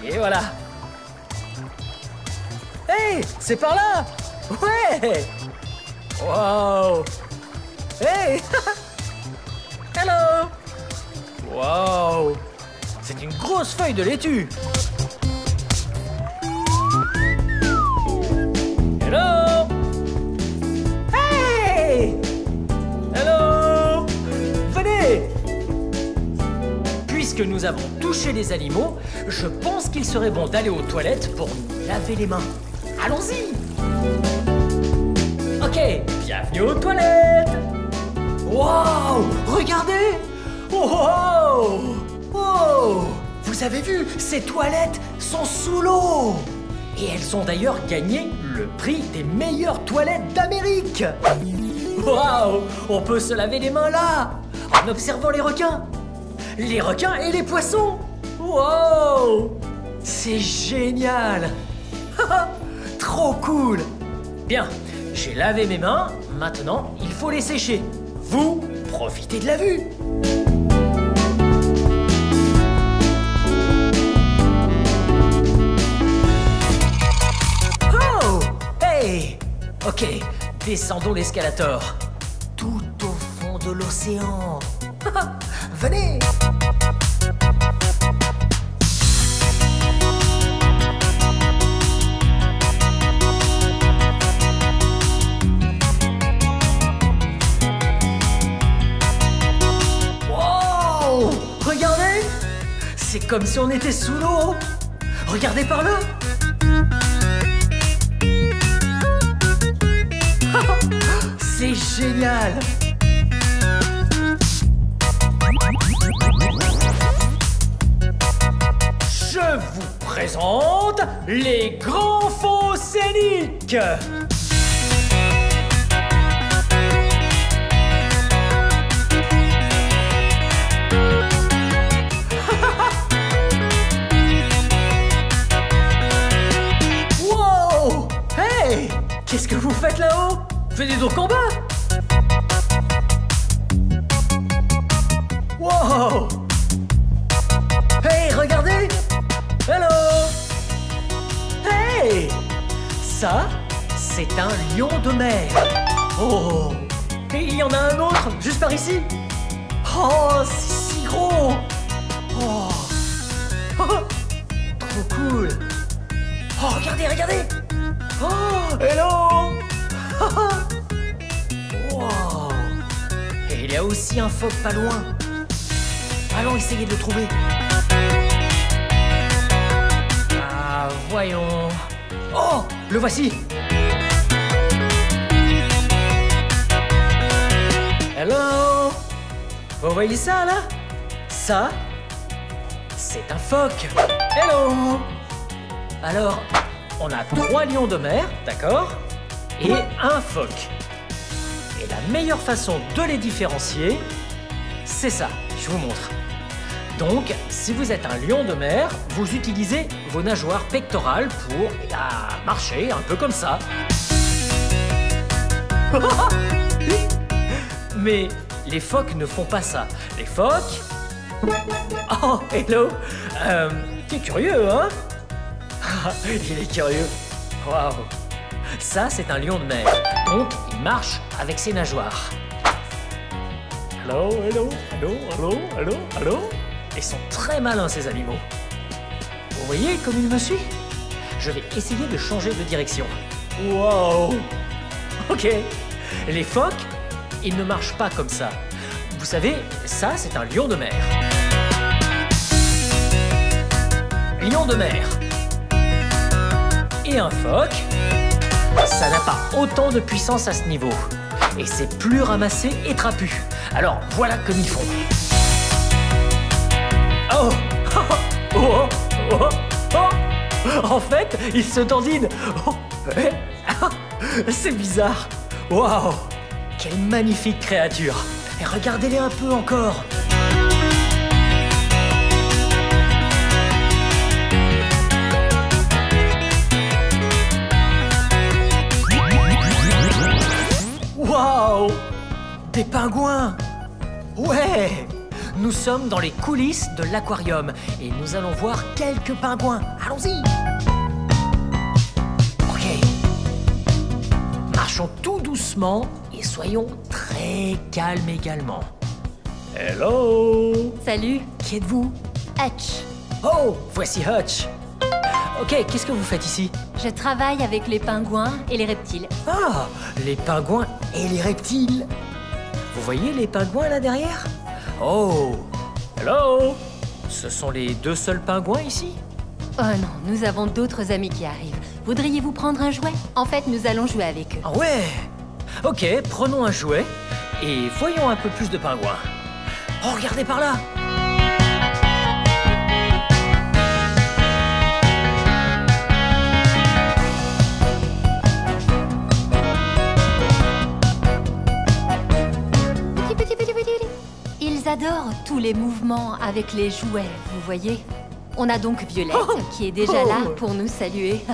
[SPEAKER 2] Et voilà. Hey, c'est par là. Ouais. Wow. Hey. Hello. Wow. C'est une grosse feuille de laitue. Hello. Hey. Hello. Venez. Puisque nous avons touché les animaux, je pense qu'il serait bon d'aller aux toilettes pour nous laver les mains. Allons-y. Ok, bienvenue aux toilettes. Wow, regardez. Wow. Wow. Vous avez vu, ces toilettes sont sous l'eau. Et elles ont d'ailleurs gagné le prix des meilleures toilettes d'Amérique. Waouh, on peut se laver les mains là, en observant les requins. Les requins et les poissons. Wow, c'est génial. Trop cool. Bien, j'ai lavé mes mains, maintenant il faut les sécher. Vous, profitez de la vue. Oh, hey. Ok, descendons l'escalator. de l'océan. Venez! Wow! Regardez! C'est comme si on était sous l'eau. Regardez par là. C'est génial. Je vous présente les grands fonds scéniques. Wow! Hey! Qu'est-ce que vous faites là-haut? Venez donc en bas! Wow! Hey, regardez! Hello! Hey! Ça, c'est un lion de mer. Oh! Et il y en a un autre, juste par ici. Oh, c'est si gros! Oh! Trop cool! Oh, regardez, regardez! Oh, hello! Wow! Et il y a aussi un phoque pas loin. Allons essayer de le trouver. Ah, voyons. Oh, le voici. Hello. Vous voyez ça là? Ça, c'est un phoque. Hello. Alors, on a 3 lions de mer, d'accord? Et un phoque. Et la meilleure façon de les différencier, c'est ça, je vous montre. Donc, si vous êtes un lion de mer, vous utilisez vos nageoires pectorales pour marcher un peu comme ça. Mais les phoques ne font pas ça. Les phoques... Oh, hello. T'es curieux, hein? Il est curieux. Waouh. Ça, c'est un lion de mer. Donc, il marche avec ses nageoires. Hello, hello, hello, hello, hello, hello. Ils sont très malins, ces animaux. Vous voyez comme il me suit? Je vais essayer de changer de direction. Wow. Ok. Les phoques, ils ne marchent pas comme ça. Vous savez, ça, c'est un lion de mer. Lion de mer. Et un phoque, ça n'a pas autant de puissance à ce niveau. Et c'est plus ramassé et trapu. Alors, voilà comme ils font. Oh, oh, oh, oh, oh. En fait, ils se dandinent. Oh. C'est bizarre. Waouh. Quelle magnifique créature. Et regardez-les un peu encore. Waouh! Des pingouins! Ouais! Nous sommes dans les coulisses de l'aquarium et nous allons voir quelques pingouins. Allons-y! Ok. Marchons tout doucement et soyons très calmes également. Hello!
[SPEAKER 8] Salut,
[SPEAKER 2] Qui êtes-vous?
[SPEAKER 8] Hutch.
[SPEAKER 2] Oh! Voici Hutch. Ok, qu'est-ce que vous faites ici?
[SPEAKER 8] Je travaille avec les pingouins et les reptiles.
[SPEAKER 2] Ah! Les pingouins et les reptiles. Vous voyez les pingouins là derrière? Oh! Hello! Ce sont les 2 seuls pingouins ici?
[SPEAKER 8] Oh non, nous avons d'autres amis qui arrivent. Voudriez-vous prendre un jouet? En fait, nous allons jouer avec eux.
[SPEAKER 2] Ah ouais! Ok, prenons un jouet et voyons un peu plus de pingouins. Oh, regardez par là!
[SPEAKER 8] Ils adorent tous les mouvements avec les jouets, vous voyez? On a donc Violette, qui est déjà là pour nous saluer.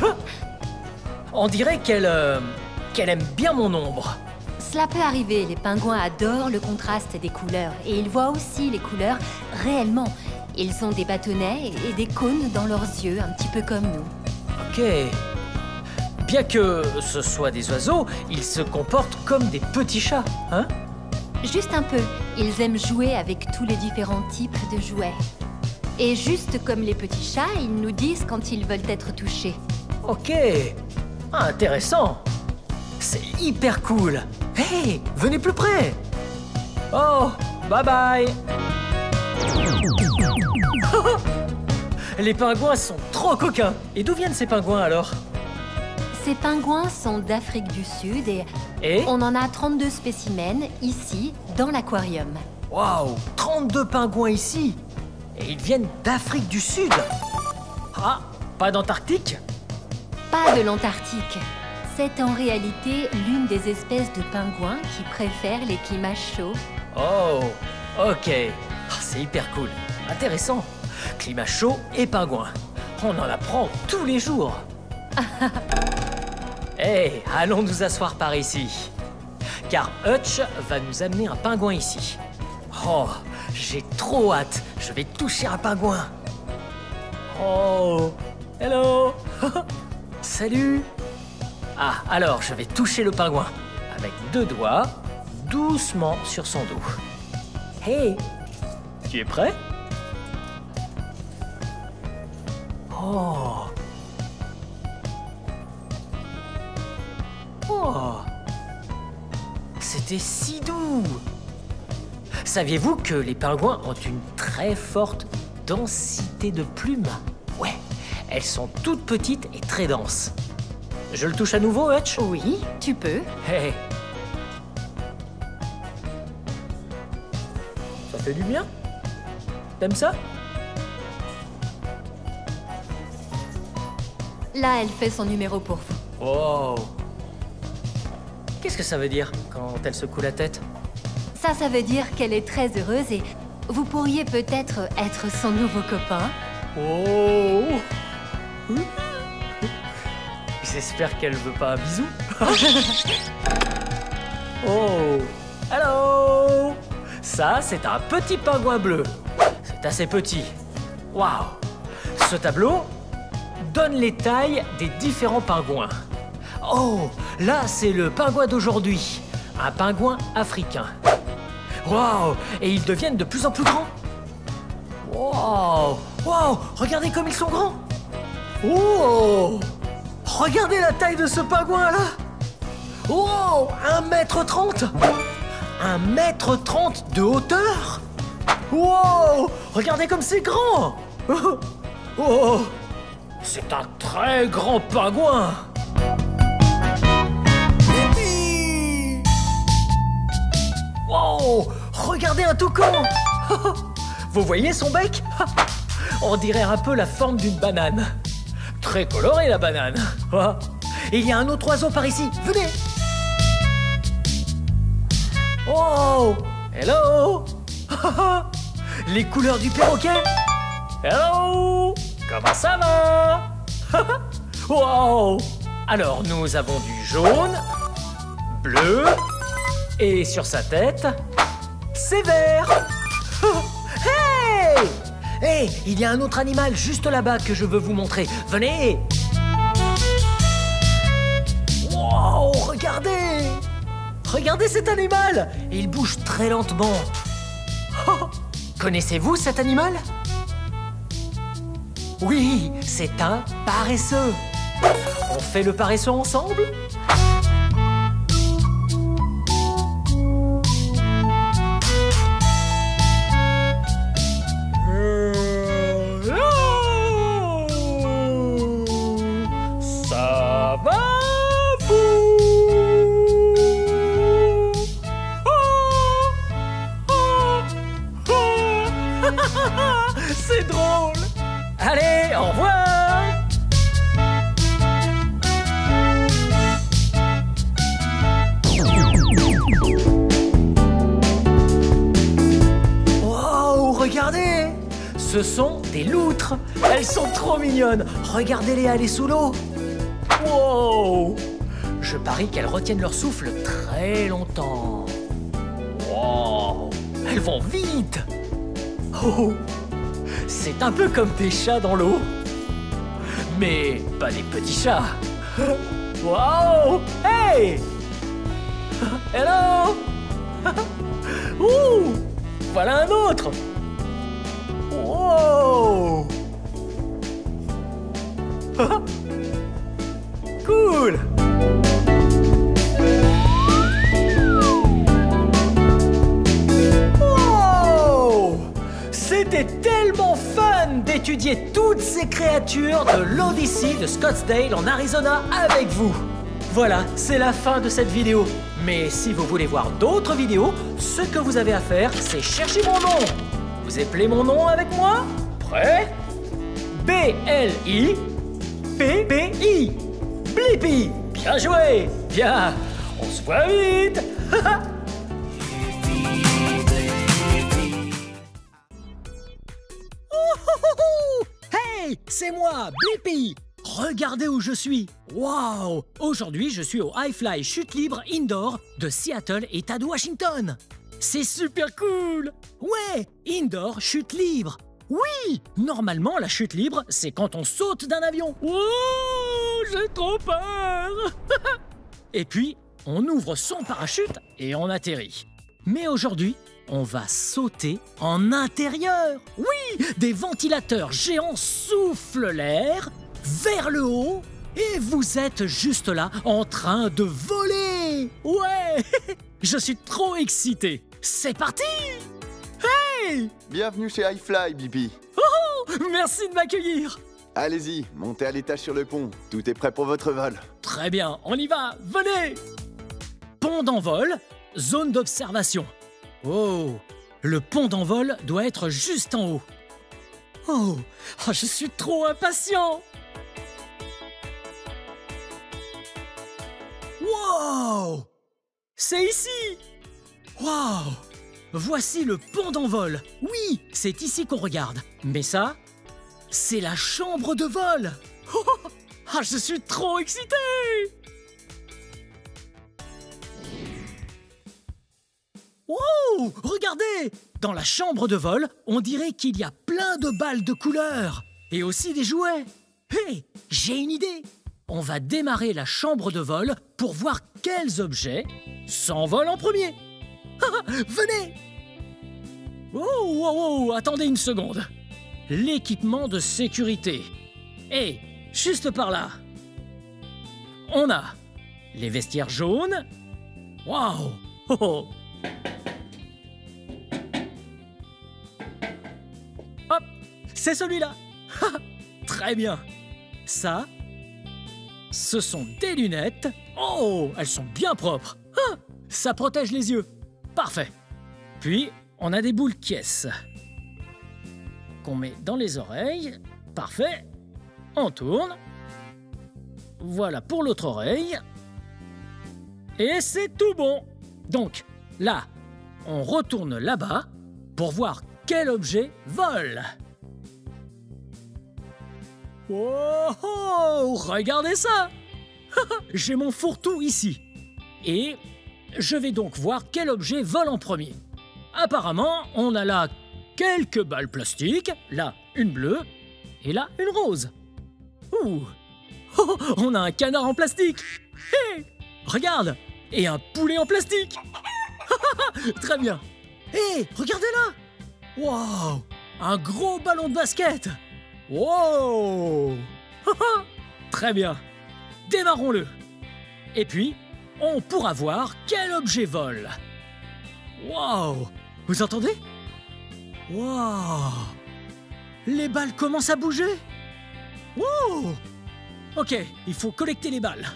[SPEAKER 2] On dirait qu'elle aime bien mon ombre.
[SPEAKER 8] Cela peut arriver, les pingouins adorent le contraste des couleurs. Et ils voient aussi les couleurs réellement. Ils ont des bâtonnets et des cônes dans leurs yeux, un petit peu comme nous.
[SPEAKER 2] Ok. Bien que ce soit des oiseaux, ils se comportent comme des petits chats, hein?
[SPEAKER 8] Juste un peu. Ils aiment jouer avec tous les différents types de jouets. Et juste comme les petits chats, ils nous disent quand ils veulent être touchés.
[SPEAKER 2] Ok. Intéressant. C'est hyper cool. Hey, venez plus près. Oh, bye bye. Les pingouins sont trop coquins. Et d'où viennent ces pingouins alors?
[SPEAKER 8] Ces pingouins sont d'Afrique du Sud et on en a 32 spécimens ici, dans l'aquarium.
[SPEAKER 2] Waouh, 32 pingouins ici. Et ils viennent d'Afrique du Sud. Ah, pas d'Antarctique?
[SPEAKER 8] Pas de l'Antarctique. C'est en réalité l'une des espèces de pingouins qui préfèrent les climats chauds.
[SPEAKER 2] Oh, ok. C'est hyper cool. Intéressant. Climat chaud et pingouins. On en apprend tous les jours. Hey, allons nous asseoir par ici. Car Hutch va nous amener un pingouin ici. Oh, j'ai trop hâte. Je vais toucher un pingouin. Oh, hello. Salut. Ah, alors je vais toucher le pingouin. Avec 2 doigts, doucement sur son dos. Hey, tu es prêt? Oh. Oh. C'était si doux. Saviez-vous que les pingouins ont une très forte densité de plumes? Ouais, elles sont toutes petites et très denses. Je le touche à nouveau, Hutch?
[SPEAKER 8] Oui, tu peux.
[SPEAKER 2] Hey. Ça fait du bien? T'aimes ça?
[SPEAKER 8] Là, elle fait son numéro pour vous.
[SPEAKER 2] Oh. Qu'est-ce que ça veut dire quand elle secoue la tête?
[SPEAKER 8] Ça veut dire qu'elle est très heureuse et vous pourriez peut-être être son nouveau copain.
[SPEAKER 2] Oh. J'espère qu'elle veut pas un bisou. Oh. Hello. Ça, c'est un petit pingouin bleu. C'est assez petit. Waouh. Ce tableau donne les tailles des différents pingouins. Oh, là, c'est le pingouin d'aujourd'hui. Un pingouin africain. Waouh. Et ils deviennent de plus en plus grands. Waouh. Waouh. Regardez comme ils sont grands. Oh. Regardez la taille de ce pingouin là. Oh, 1,30 m. 1,30 m de hauteur. Wow. Regardez comme c'est grand. Oh. C'est un très grand pingouin. Wow. Regardez un toucan. Vous voyez son bec? On dirait un peu la forme d'une banane. Très colorée la banane. Et il y a un autre oiseau par ici. Venez. Oh. Hello. Les couleurs du perroquet. Hello. Comment ça va? Wow. Alors nous avons du jaune, bleu, et sur sa tête, c'est vert. Hey! Hey, il y a un autre animal juste là-bas que je veux vous montrer. Venez! Wow, regardez! Regardez cet animal! Il bouge très lentement. Connaissez-vous cet animal? Oui, c'est un paresseux. On fait le paresseux ensemble? C'est drôle! Allez, au revoir! Wow, regardez! Ce sont des loutres! Elles sont trop mignonnes! Regardez-les aller sous l'eau! Wow! Je parie qu'elles retiennent leur souffle très longtemps. Wow! Elles vont vite! Oh! C'est un peu comme des chats dans l'eau. Mais pas des petits chats. Wow! Hey! Hello! Ouh! Voilà un autre! Wow! Cool! Wow! C'était tellement fun d'étudier toutes ces créatures de l'Odyssey de Scottsdale en Arizona avec vous. Voilà, c'est la fin de cette vidéo. Mais si vous voulez voir d'autres vidéos, ce que vous avez à faire, c'est chercher mon nom. Vous appelez mon nom avec moi? Prêt? B-L-I-P-P-I. Blippi. Bien joué. Bien. On se voit vite. Hey, c'est moi, Blippi. Regardez où je suis. Waouh. Aujourd'hui, je suis au Hi-Fly Chute Libre Indoor de Seattle, État de Washington. C'est super cool. Ouais, Indoor Chute Libre. Oui, normalement, la chute libre, c'est quand on saute d'un avion. Wow, j'ai trop peur. Et puis, on ouvre son parachute et on atterrit. Mais aujourd'hui, on va sauter en intérieur. Oui, des ventilateurs géants soufflent l'air vers le haut et vous êtes juste là en train de voler. Ouais, je suis trop excité. C'est parti. Hey!
[SPEAKER 9] Bienvenue chez Hi-Fly, Blippi.
[SPEAKER 2] Oh, merci de m'accueillir.
[SPEAKER 9] Allez-y, montez à l'étage sur le pont. Tout est prêt pour votre vol.
[SPEAKER 2] Très bien, on y va, venez. Pont d'envol, zone d'observation. Oh, le pont d'envol doit être juste en haut. Oh, je suis trop impatient. Wow! C'est ici. Wow! Voici le pont d'envol. Oui, c'est ici qu'on regarde. Mais ça, c'est la chambre de vol. Je suis trop excité. Wow, regardez! Dans la chambre de vol, on dirait qu'il y a plein de balles de couleurs. Et aussi des jouets. Hé, j'ai une idée. On va démarrer la chambre de vol pour voir quels objets s'envolent en premier. Venez! Oh, attendez une seconde. L'équipement de sécurité. Et juste par là, on a les vestiaires jaunes. Waouh! Oh. Hop, c'est celui-là. Très bien. Ça, ce sont des lunettes. Oh, elles sont bien propres. Ça protège les yeux. Parfait. Puis, on a des boules caisses qu'on met dans les oreilles. Parfait. On tourne. Voilà pour l'autre oreille. Et c'est tout bon. Donc, là, on retourne là-bas pour voir quel objet vole. Oh, regardez ça. J'ai mon fourre-tout ici. Et je vais donc voir quel objet vole en premier. Apparemment, on a là quelques balles plastiques, là une bleue et là une rose. Ouh. Oh, on a un canard en plastique. Hey, regarde, et un poulet en plastique. Très bien. Hé, regardez là. Wow, un gros ballon de basket. Wow. Très bien. Démarrons-le. Et puis, on pourra voir quel objet vole. Wow. Vous entendez? Wow. Les balles commencent à bouger. Wow. Ok, il faut collecter les balles.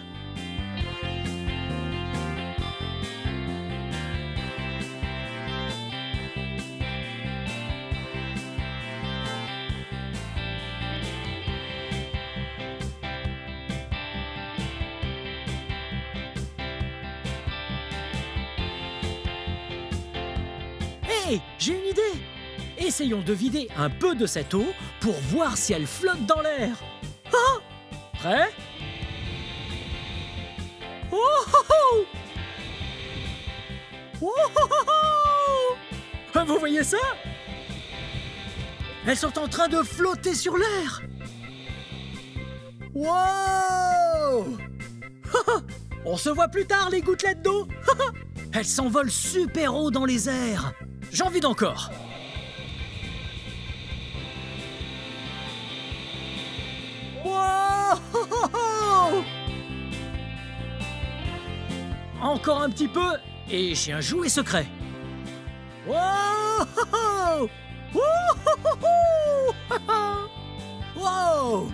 [SPEAKER 2] Hey, j'ai une idée! Essayons de vider un peu de cette eau pour voir si elle flotte dans l'air. Ah! Prêt? Oh, oh, oh! Oh, oh, oh, oh! Vous voyez ça? Elles sont en train de flotter sur l'air. Wow! On se voit plus tard, les gouttelettes d'eau. Elle s'envole super haut dans les airs. J'ai envie d'encore. Wow! Encore un petit peu et j'ai un jouet secret. Wow! Wow!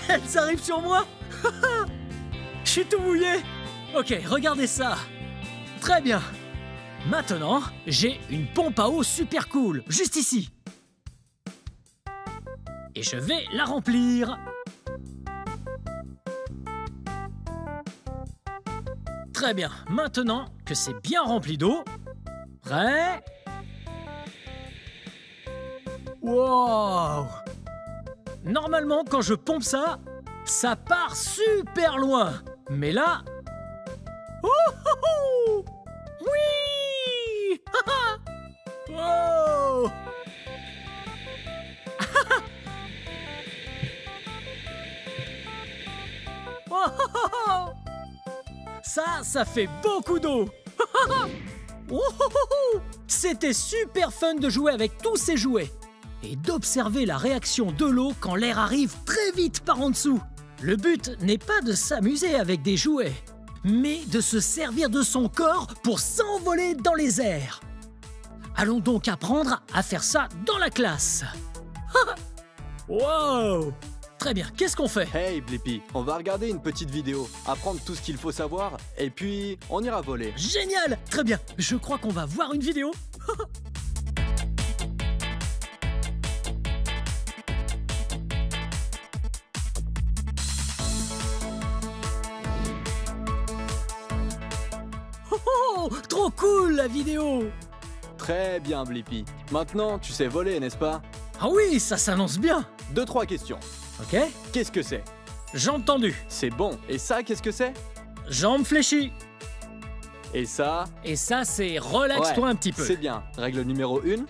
[SPEAKER 2] Elles arrivent sur moi. Je suis tout mouillé. Ok, regardez ça. Très bien. Maintenant, j'ai une pompe à eau super cool, juste ici. Et je vais la remplir. Très bien. Maintenant que c'est bien rempli d'eau, prêt? Wow! Normalement, quand je pompe ça, ça part super loin. Mais là... Oh, oui! Oh! Oh! Ça fait beaucoup d'eau. C'était super fun de jouer avec tous ces jouets et d'observer la réaction de l'eau quand l'air arrive très vite par en dessous. Le but n'est pas de s'amuser avec des jouets, mais de se servir de son corps pour s'envoler dans les airs. Allons donc apprendre à faire ça dans la classe. Wow! Très bien, qu'est-ce qu'on fait?
[SPEAKER 10] Hey Blippi, on va regarder une petite vidéo, apprendre tout ce qu'il faut savoir, et puis on ira voler.
[SPEAKER 2] Génial! Très bien, je crois qu'on va voir une vidéo. Oh, trop cool la vidéo!
[SPEAKER 10] Très bien Blippi. Maintenant, tu sais voler, n'est-ce pas?
[SPEAKER 2] Ah oui, ça s'annonce bien!
[SPEAKER 10] 2-3 questions.
[SPEAKER 2] Ok?
[SPEAKER 10] Qu'est-ce que c'est?
[SPEAKER 2] Jambes tendues.
[SPEAKER 10] C'est bon. Et ça, qu'est-ce que c'est?
[SPEAKER 2] Jambes fléchies.
[SPEAKER 10] Et ça?
[SPEAKER 2] Et ça, c'est relaxe-toi un petit peu.
[SPEAKER 10] C'est bien. Règle numéro 1.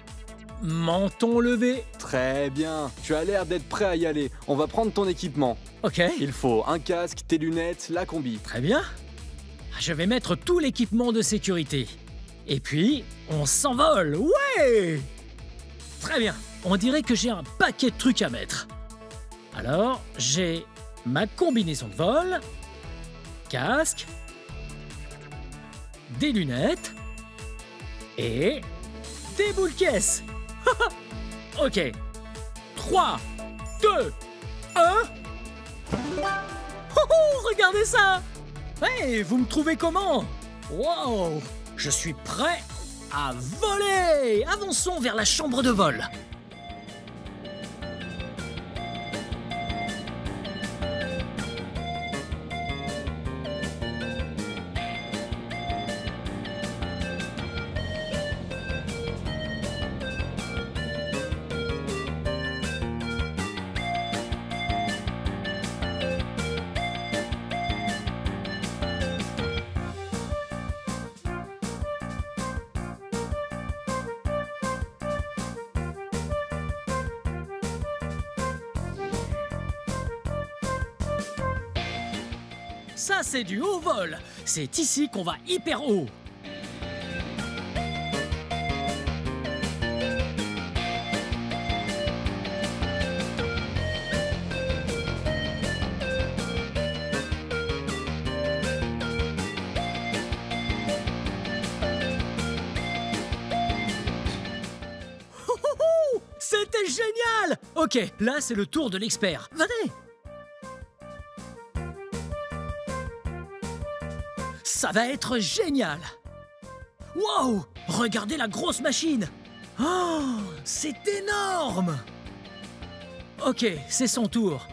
[SPEAKER 2] Menton levé.
[SPEAKER 10] Très bien. Tu as l'air d'être prêt à y aller. On va prendre ton équipement.
[SPEAKER 2] Ok.
[SPEAKER 10] Il faut un casque, tes lunettes, la combi.
[SPEAKER 2] Très bien. Je vais mettre tout l'équipement de sécurité. Et puis, on s'envole. Ouais! Très bien. On dirait que j'ai un paquet de trucs à mettre. Alors, j'ai ma combinaison de vol, casque, des lunettes et des boules caisses. Ok. 3, 2, 1. Oh, regardez ça! Hey, vous me trouvez comment? Wow! Je suis prêt à voler! Avançons vers la chambre de vol. Ça, c'est du haut vol. C'est ici qu'on va hyper haut. C'était génial! Ok, là, c'est le tour de l'expert. Venez! Ça va être génial! Wow! Regardez la grosse machine! Oh! C'est énorme! Ok, c'est son tour.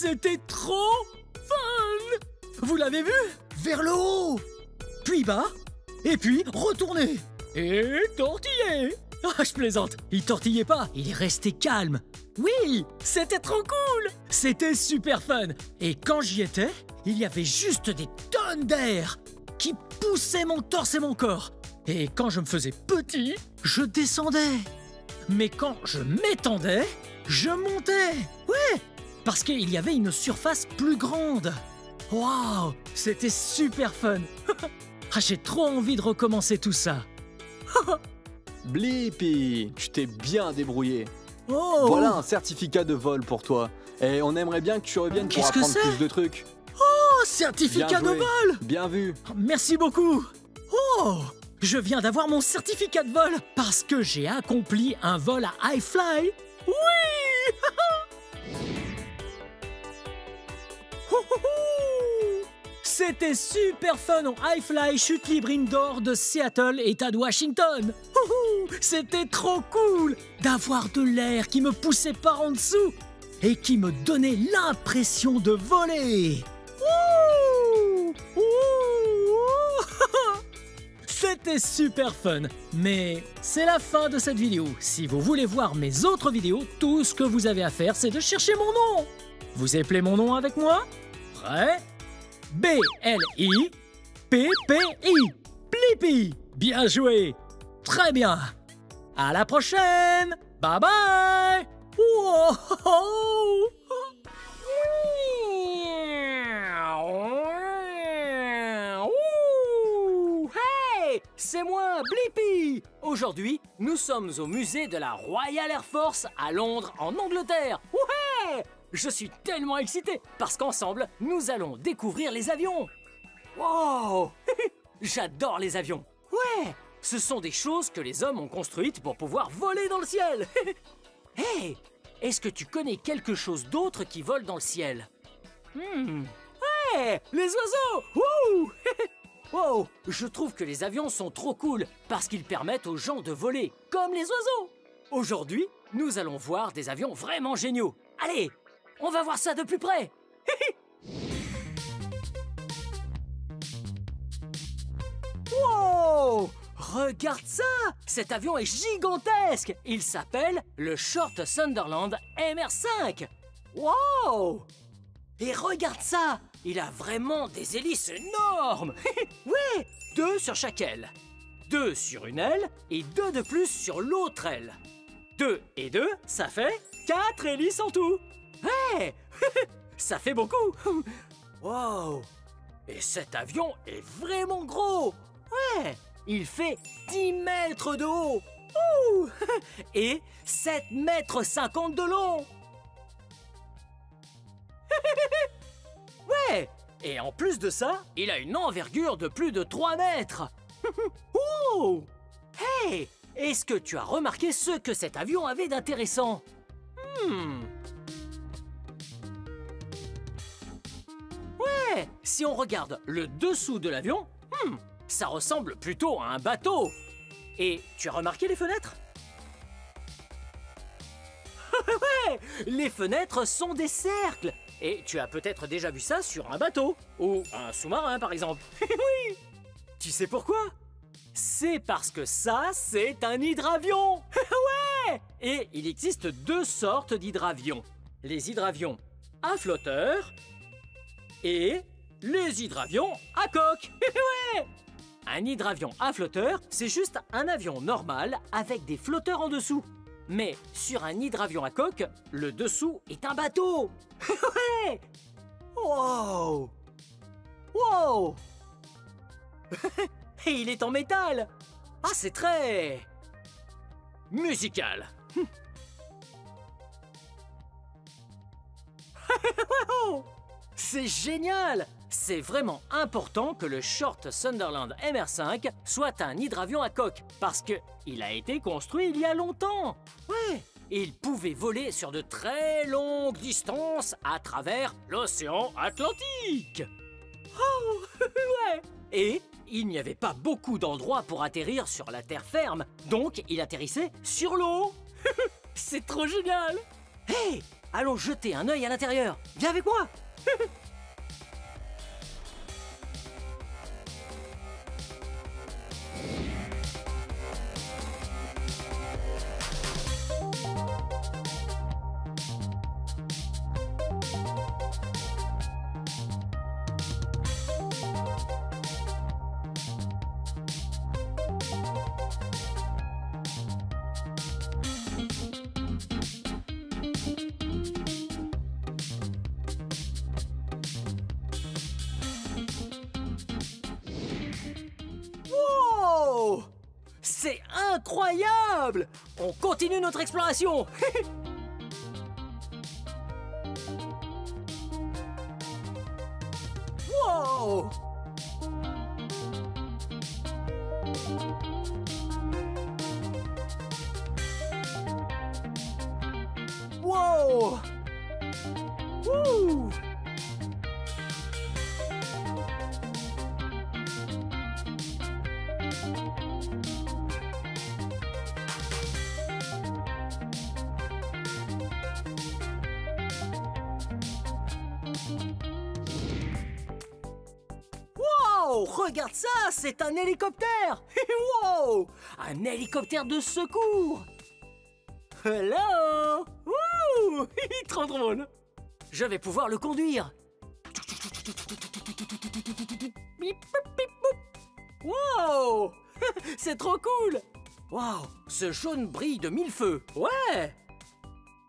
[SPEAKER 2] C'était trop fun! Vous l'avez vu? Vers le haut, puis bas, et puis retourner. Et tortiller. Ah, je plaisante, il tortillait pas, il est resté calme. Oui, c'était trop cool. C'était super fun. Et quand j'y étais, il y avait juste des tonnes d'air qui poussaient mon torse et mon corps. Et quand je me faisais petit, je descendais. Mais quand je m'étendais, je montais. Ouais, parce qu'il y avait une surface plus grande. Waouh, c'était super fun. Ah, j'ai trop envie de recommencer tout ça.
[SPEAKER 10] Blippi, tu t'es bien débrouillé.
[SPEAKER 2] Oh.
[SPEAKER 10] Voilà un certificat de vol pour toi. Et on aimerait bien que tu reviennes pour
[SPEAKER 2] Qu'est-ce que
[SPEAKER 10] apprendre
[SPEAKER 2] c'est?
[SPEAKER 10] plus de trucs.
[SPEAKER 2] Oh, certificat de
[SPEAKER 10] Bien joué.
[SPEAKER 2] vol.
[SPEAKER 10] Bien vu.
[SPEAKER 2] Merci beaucoup. Oh, je viens d'avoir mon certificat de vol parce que j'ai accompli un vol à iFly. Oui. C'était super fun au iFly chute libre indoor de Seattle, État de Washington. C'était trop cool d'avoir de l'air qui me poussait par en dessous et qui me donnait l'impression de voler. Ouh. Ouh. C'était super fun, mais c'est la fin de cette vidéo. Si vous voulez voir mes autres vidéos, tout ce que vous avez à faire, c'est de chercher mon nom. Vous appelez mon nom avec moi? Prêt? B-L-I-P-P-I. Blippi. Bien joué. Très bien. À la prochaine. Bye bye. Wow. Hey, c'est moi, Blippi. Aujourd'hui, nous sommes au musée de la Royal Air Force à Londres, en Angleterre. Ouais. Je suis tellement excité parce qu'ensemble, nous allons découvrir les avions. Wow. J'adore les avions. Ouais, ce sont des choses que les hommes ont construites pour pouvoir voler dans le ciel. Hey, est-ce que tu connais quelque chose d'autre qui vole dans le ciel? Ouais, les oiseaux. Wouh. Wow, je trouve que les avions sont trop cool parce qu'ils permettent aux gens de voler comme les oiseaux. Aujourd'hui, nous allons voir des avions vraiment géniaux. Allez, on va voir ça de plus près. Wow! Regarde ça! Cet avion est gigantesque! Il s'appelle le Short Sunderland MR5. Wow! Et regarde ça! Il a vraiment des hélices énormes! Ouais! 2 sur chaque aile. 2 sur une aile et 2 de plus sur l'autre aile. 2 et 2, ça fait 4 hélices en tout. Ouais! Ça fait beaucoup! Wow! Et cet avion est vraiment gros! Ouais! Il fait 10 mètres de haut! Ouh! Et 7 mètres 50 de long! Ouais! Et en plus de ça, il a une envergure de plus de 3 mètres! Ouh! Hey! Est-ce que tu as remarqué ce que cet avion avait d'intéressant? Ouais! Si on regarde le dessous de l'avion, ça ressemble plutôt à un bateau. Et tu as remarqué les fenêtres? Ouais! Les fenêtres sont des cercles. Et tu as peut-être déjà vu ça sur un bateau. Ou un sous-marin, par exemple. Oui! Tu sais pourquoi? C'est parce que ça, c'est un hydravion. Ouais! Et il existe 2 sortes d'hydravions. Les hydravions à flotteur et les hydravions à coque. Ouais! Un hydravion à flotteur, c'est juste un avion normal avec des flotteurs en dessous. Mais sur un hydravion à coque, le dessous est un bateau. Ouais! Wow! Wow! Et il est en métal. Ah, c'est très... musical. C'est génial! C'est vraiment important que le Short Sunderland MR5 soit un hydravion à coque parce que il a été construit il y a longtemps. Ouais, il pouvait voler sur de très longues distances à travers l'océan Atlantique. Oh, ouais. Et il n'y avait pas beaucoup d'endroits pour atterrir sur la terre ferme, donc il atterrissait sur l'eau. C'est trop génial! Hey! allons jeter un œil à l'intérieur. Viens avec moi. Wow! C'est incroyable! On continue notre exploration! Wow! Wow! Wouh! Wow! Regarde ça, c'est un hélicoptère! Wow! Un hélicoptère de secours! Hello! Wouh! Trop drôle! Je vais pouvoir le conduire! Wow! C'est trop cool! Wow! Ce jaune brille de mille feux! Ouais!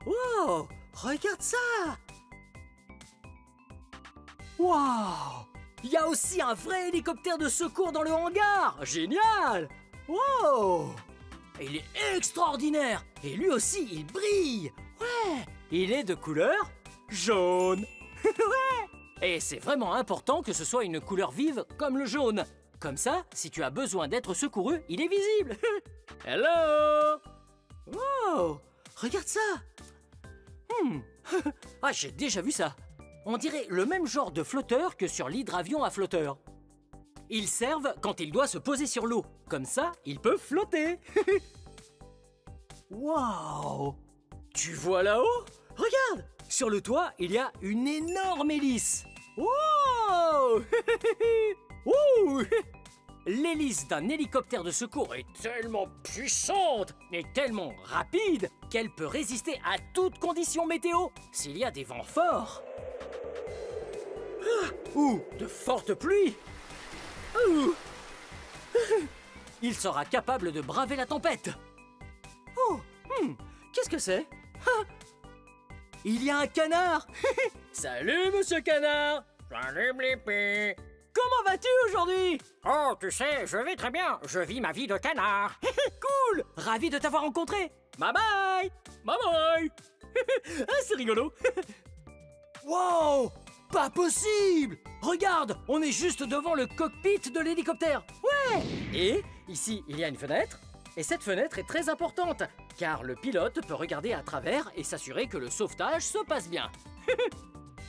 [SPEAKER 2] Wow! Regarde ça! Wow! Il y a aussi un vrai hélicoptère de secours dans le hangar! Génial! Wow! Il est extraordinaire! Et lui aussi, il brille! Ouais! Il est de couleur jaune! Ouais! Et c'est vraiment important que ce soit une couleur vive comme le jaune. Comme ça, si tu as besoin d'être secouru, il est visible! Hello! Wow! Regarde ça! Ah, j'ai déjà vu ça! On dirait le même genre de flotteur que sur l'hydravion à flotteur. Ils servent quand il doit se poser sur l'eau. Comme ça, il peut flotter. Waouh! Tu vois là-haut? Regarde! Sur le toit, il y a une énorme hélice. Wow! Ouh! L'hélice d'un hélicoptère de secours est tellement puissante et tellement rapide qu'elle peut résister à toute condition météo s'il y a des vents forts. Ou de fortes pluies. Il sera capable de braver la tempête. Oh, qu'est-ce que c'est? Il y a un canard. Salut, monsieur canard.
[SPEAKER 11] Salut, Blippi.
[SPEAKER 2] Comment vas-tu aujourd'hui?
[SPEAKER 11] Oh, tu sais, je vais très bien. Je vis ma vie de canard.
[SPEAKER 2] Cool. Ravi de t'avoir rencontré. Bye bye. Bye bye. Ah, c'est rigolo. Wow! Pas possible! Regarde, on est juste devant le cockpit de l'hélicoptère. Ouais! Et ici, il y a une fenêtre. Et cette fenêtre est très importante, car le pilote peut regarder à travers et s'assurer que le sauvetage se passe bien.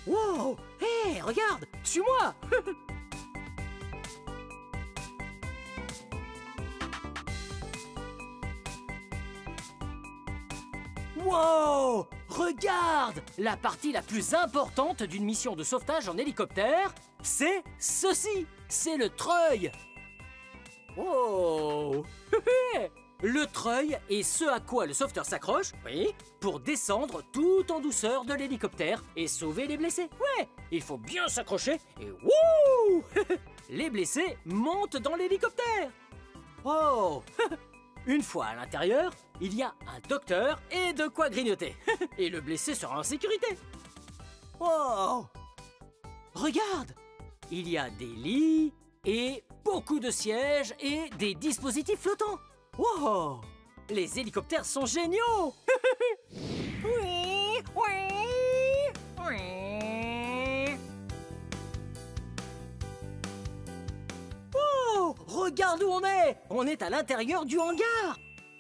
[SPEAKER 2] Wow! Hé, regarde! Suis-moi! Wow! Regarde! La partie la plus importante d'une mission de sauvetage en hélicoptère, c'est ceci! C'est le treuil! Wow! Le treuil est ce à quoi le sauveteur s'accroche, oui, pour descendre tout en douceur de l'hélicoptère et sauver les blessés. Ouais! Il faut bien s'accrocher et wouh! Les blessés montent dans l'hélicoptère! Oh! Une fois à l'intérieur, il y a un docteur et de quoi grignoter. Et le blessé sera en sécurité. Wow! Regarde! Il y a des lits et beaucoup de sièges et des dispositifs flottants. Wow! Les hélicoptères sont géniaux!
[SPEAKER 11] Oui, oui, oui.
[SPEAKER 2] Oh! Regarde où on est! On est à l'intérieur du hangar!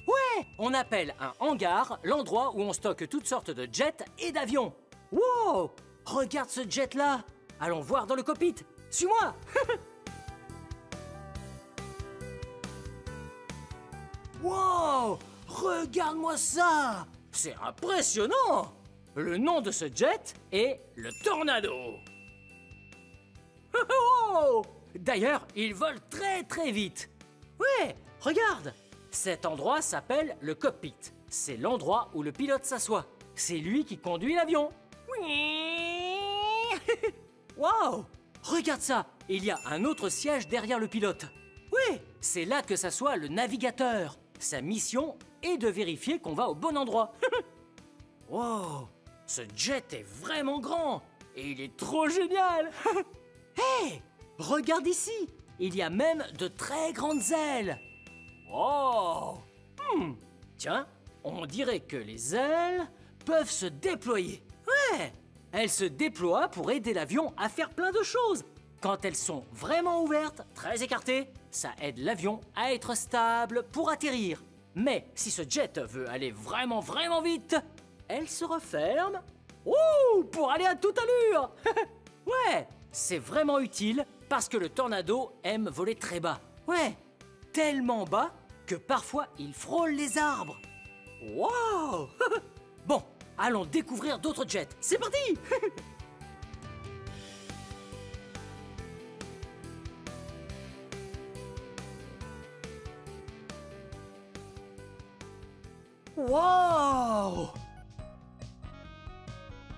[SPEAKER 2] Ouais! On appelle un hangar l'endroit où on stocke toutes sortes de jets et d'avions. Wow! Regarde ce jet-là! Allons voir dans le cockpit. Suis-moi! Wow! Regarde-moi ça! C'est impressionnant! Le nom de ce jet est le Tornado. D'ailleurs, il vole très très vite. Ouais, regarde. Cet endroit s'appelle le cockpit. C'est l'endroit où le pilote s'assoit. C'est lui qui conduit l'avion. Waouh! Regarde ça. Il y a un autre siège derrière le pilote. Oui, c'est là que s'assoit le navigateur. Sa mission est de vérifier qu'on va au bon endroit. Wow! Ce jet est vraiment grand. Et il est trop génial. Hé! Regarde ici. Il y a même de très grandes ailes. Oh! Tiens, on dirait que les ailes peuvent se déployer. Ouais! Elles se déploient pour aider l'avion à faire plein de choses. Quand elles sont vraiment ouvertes, très écartées, ça aide l'avion à être stable pour atterrir. Mais si ce jet veut aller vraiment vraiment vite, elle se referme. Ouh! Pour aller à toute allure. Ouais! C'est vraiment utile parce que le Tornado aime voler très bas. Ouais! Tellement bas que parfois il frôle les arbres. Wow! Bon, allons découvrir d'autres jets. C'est parti! Wow!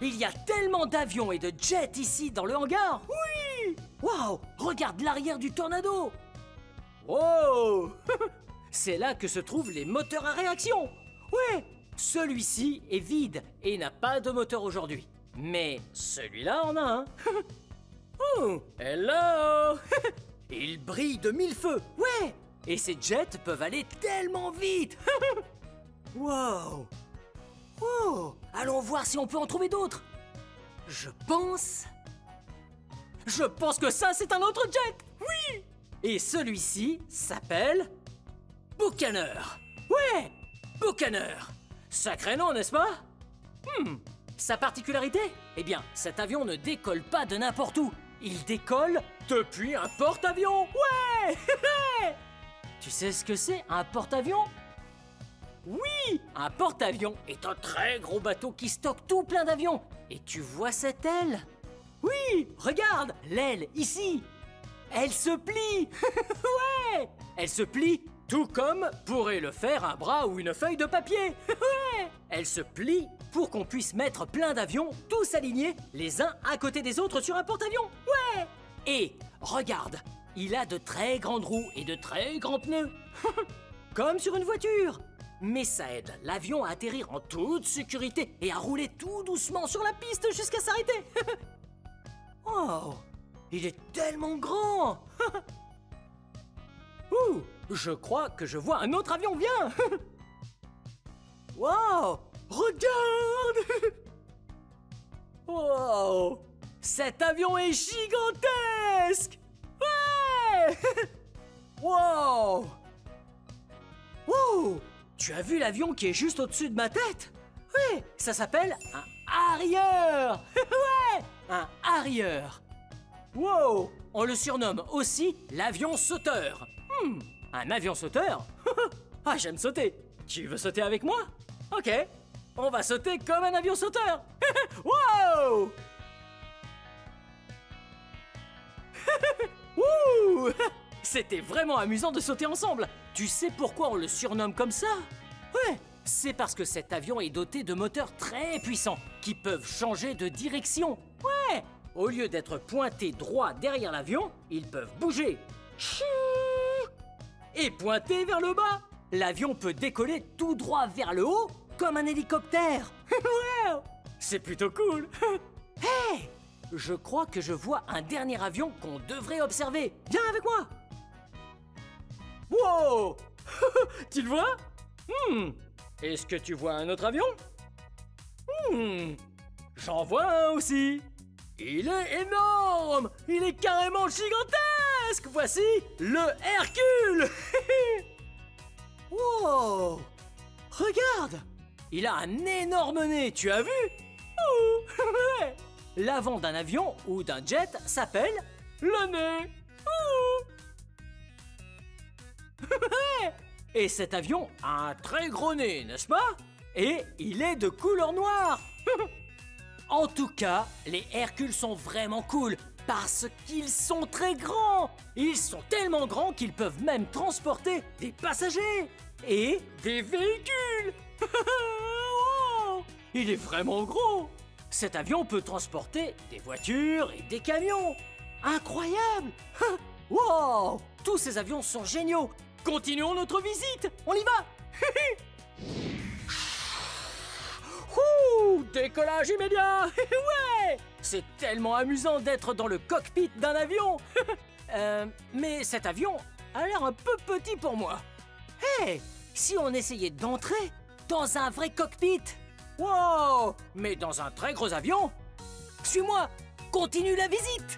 [SPEAKER 2] Il y a tellement d'avions et de jets ici dans le hangar. Oui! Wow! Regarde l'arrière du Tornado. Wow! C'est là que se trouvent les moteurs à réaction. Ouais! Celui-ci est vide et n'a pas de moteur aujourd'hui. Mais celui-là en a un. Oh! Hello! Il brille de mille feux. Ouais! Et ces jets peuvent aller tellement vite. Wow! Oh! Allons voir si on peut en trouver d'autres. Je pense que ça, c'est un autre jet. Oui! Et celui-ci s'appelle Buccaneer. Ouais! Buccaneer. Sacré nom, n'est-ce pas? Sa particularité? Eh bien, cet avion ne décolle pas de n'importe où. Il décolle depuis un porte-avions. Ouais! Tu sais ce que c'est, un porte-avions? Oui! Un porte-avions est un très gros bateau qui stocke tout plein d'avions. Et tu vois cette aile? Oui! Regarde! L'aile, ici! Elle se plie. Ouais! Elle se plie tout comme pourrait le faire un bras ou une feuille de papier. Ouais! Elle se plie pour qu'on puisse mettre plein d'avions tous alignés les uns à côté des autres sur un porte-avions. Ouais! Et regarde, il a de très grandes roues et de très grands pneus. Comme sur une voiture. Mais ça aide l'avion à atterrir en toute sécurité et à rouler tout doucement sur la piste jusqu'à s'arrêter. Oh! Il est tellement grand. Ouh! Je crois que je vois un autre avion, viens. Wow! Regarde! Wow! Cet avion est gigantesque! Ouais! Wow! Wow! Tu as vu l'avion qui est juste au-dessus de ma tête? Oui, ça s'appelle un Harrier. Ouais, un Harrier. Wow! On le surnomme aussi l'avion sauteur. Un avion sauteur? Ah, j'aime sauter. Tu veux sauter avec moi? Ok, on va sauter comme un avion sauteur. Wow! Wouh! C'était vraiment amusant de sauter ensemble. Tu sais pourquoi on le surnomme comme ça? Ouais, c'est parce que cet avion est doté de moteurs très puissants qui peuvent changer de direction. Ouais! Au lieu d'être pointés droit derrière l'avion, ils peuvent bouger et pointer vers le bas. L'avion peut décoller tout droit vers le haut comme un hélicoptère. Ouais! C'est plutôt cool. Hey! Je crois que je vois un dernier avion qu'on devrait observer. Viens avec moi. Wow! Tu le vois? Est-ce que tu vois un autre avion? J'en vois un aussi. Il est énorme! Il est carrément gigantesque! Voici le Hercule! Wow! Regarde! Il a un énorme nez, tu as vu? Ouais. L'avant d'un avion ou d'un jet s'appelle le nez. Et cet avion a un très gros nez, n'est-ce pas? Et il est de couleur noire. En tout cas, les Hercules sont vraiment cool parce qu'ils sont très grands. Ils sont tellement grands qu'ils peuvent même transporter des passagers et des véhicules. Wow, il est vraiment gros. Cet avion peut transporter des voitures et des camions. Incroyable. Wow, tous ces avions sont géniaux. Continuons notre visite. On y va. Ouh, décollage immédiat. Ouais, c'est tellement amusant d'être dans le cockpit d'un avion. Mais cet avion a l'air un peu petit pour moi. Hey, si on essayait d'entrer dans un vrai cockpit. Wow, mais dans un très gros avion. Suis-moi, continue la visite.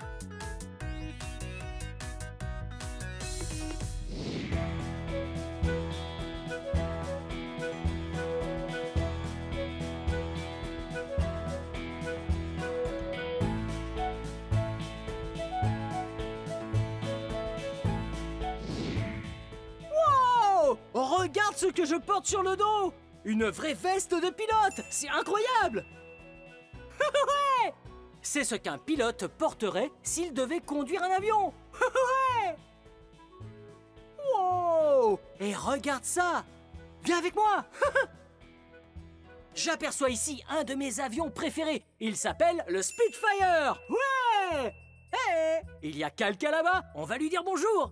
[SPEAKER 2] Regarde ce que je porte sur le dos! Une vraie veste de pilote! C'est incroyable! Ouais! C'est ce qu'un pilote porterait s'il devait conduire un avion! Ouais! Wow! Et regarde ça! Viens avec moi! J'aperçois ici un de mes avions préférés. Il s'appelle le Spitfire! Ouais! Hey! Il y a quelqu'un là-bas, on va lui dire bonjour!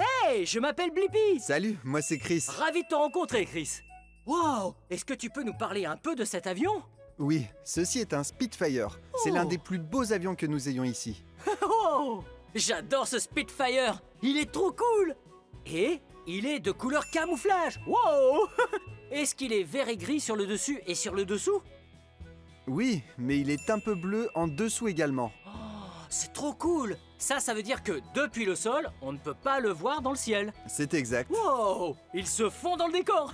[SPEAKER 2] Hey, je m'appelle Blippi.
[SPEAKER 12] Salut, moi c'est Chris.
[SPEAKER 2] Ravi de te rencontrer, Chris. Wow, est-ce que tu peux nous parler un peu de cet avion?
[SPEAKER 12] Oui, ceci est un Spitfire. C'est l'un des plus beaux avions que nous ayons ici.
[SPEAKER 2] Oh, j'adore ce Spitfire. Il est trop cool. Et il est de couleur camouflage. Wow. Est-ce qu'il est vert et gris sur le dessus et sur le dessous?
[SPEAKER 12] Oui, mais il est un peu bleu en dessous également.
[SPEAKER 2] C'est trop cool. Ça veut dire que depuis le sol, on ne peut pas le voir dans le ciel.
[SPEAKER 12] C'est exact.
[SPEAKER 2] Wow, il se fond dans le décor.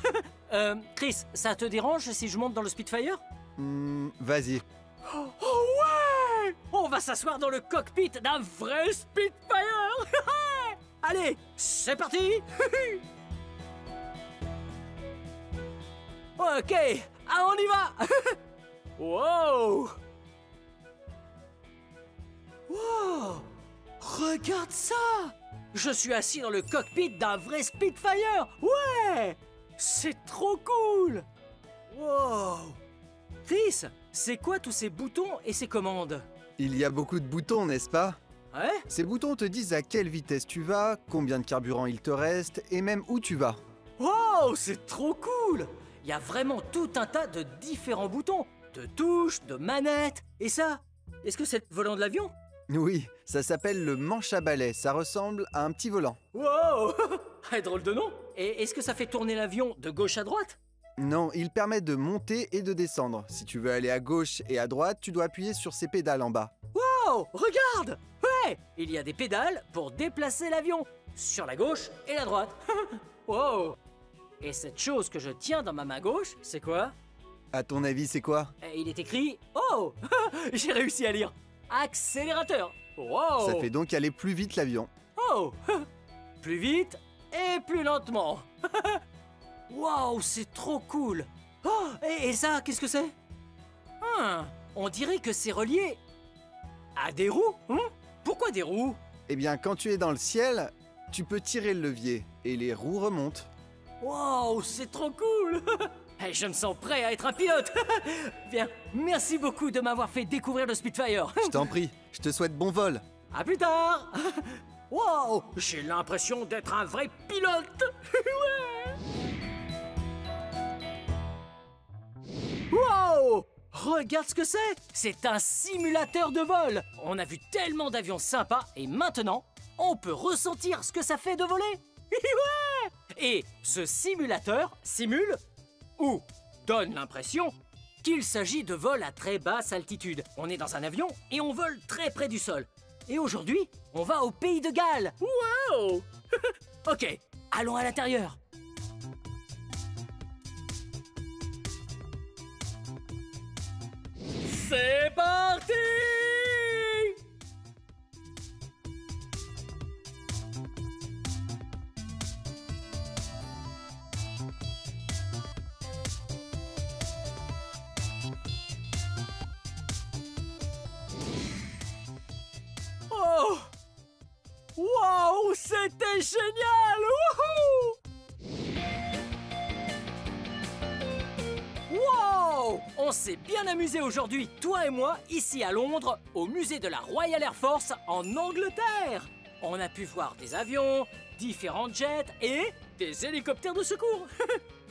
[SPEAKER 2] Chris, ça te dérange si je monte dans le Spitfire?
[SPEAKER 12] Vas-y.
[SPEAKER 2] Oh ouais! On va s'asseoir dans le cockpit d'un vrai Spitfire. Allez, c'est parti. Ok, on y va. Wow! Wow! Regarde ça! Je suis assis dans le cockpit d'un vrai Spitfire! Ouais! C'est trop cool! Wow! Chris, c'est quoi tous ces boutons et ces commandes?
[SPEAKER 12] Il y a beaucoup de boutons, n'est-ce pas?
[SPEAKER 2] Ouais?
[SPEAKER 12] Ces boutons te disent à quelle vitesse tu vas, combien de carburant il te reste et même où tu vas.
[SPEAKER 2] Wow! C'est trop cool! Il y a vraiment tout un tas de différents boutons, de touches, de manettes. Et ça, est-ce que c'est le volant de l'avion?
[SPEAKER 12] Oui, ça s'appelle le manche à balai, ça ressemble à un petit volant.
[SPEAKER 2] Wow! Drôle de nom! Et est-ce que ça fait tourner l'avion de gauche à droite?
[SPEAKER 12] Non, il permet de monter et de descendre. Si tu veux aller à gauche et à droite, tu dois appuyer sur ces pédales en bas.
[SPEAKER 2] Wow! Regarde! Ouais! Il y a des pédales pour déplacer l'avion, sur la gauche et la droite. Wow! Et cette chose que je tiens dans ma main gauche, c'est quoi?
[SPEAKER 12] À ton avis, c'est quoi?
[SPEAKER 2] Il est écrit... Oh! J'ai réussi à lire! Accélérateur! Wow!
[SPEAKER 12] Ça fait donc aller plus vite l'avion.
[SPEAKER 2] Oh! Plus vite et plus lentement. Wow, c'est trop cool! Oh, et ça, qu'est-ce que c'est? On dirait que c'est relié à des roues. Pourquoi des roues?
[SPEAKER 12] Eh bien, quand tu es dans le ciel, tu peux tirer le levier et les roues remontent.
[SPEAKER 2] Wow, c'est trop cool! Je me sens prêt à être un pilote. Bien, merci beaucoup de m'avoir fait découvrir le Spitfire.
[SPEAKER 12] Je t'en prie, je te souhaite bon vol.
[SPEAKER 2] À plus tard. Wow, j'ai l'impression d'être un vrai pilote. Ouais. Wow, regarde ce que c'est. C'est un simulateur de vol. On a vu tellement d'avions sympas et maintenant, on peut ressentir ce que ça fait de voler. Ouais. Et ce simulateur simule ou donne l'impression qu'il s'agit de vol à très basse altitude. On est dans un avion et on vole très près du sol. Et aujourd'hui, on va au pays de Galles. Wow. Ok, allons à l'intérieur. C'est parti! C'est génial! Wouhou! Wow! On s'est bien amusé aujourd'hui, toi et moi, ici à Londres, au musée de la Royal Air Force en Angleterre. On a pu voir des avions, différents jets et des hélicoptères de secours.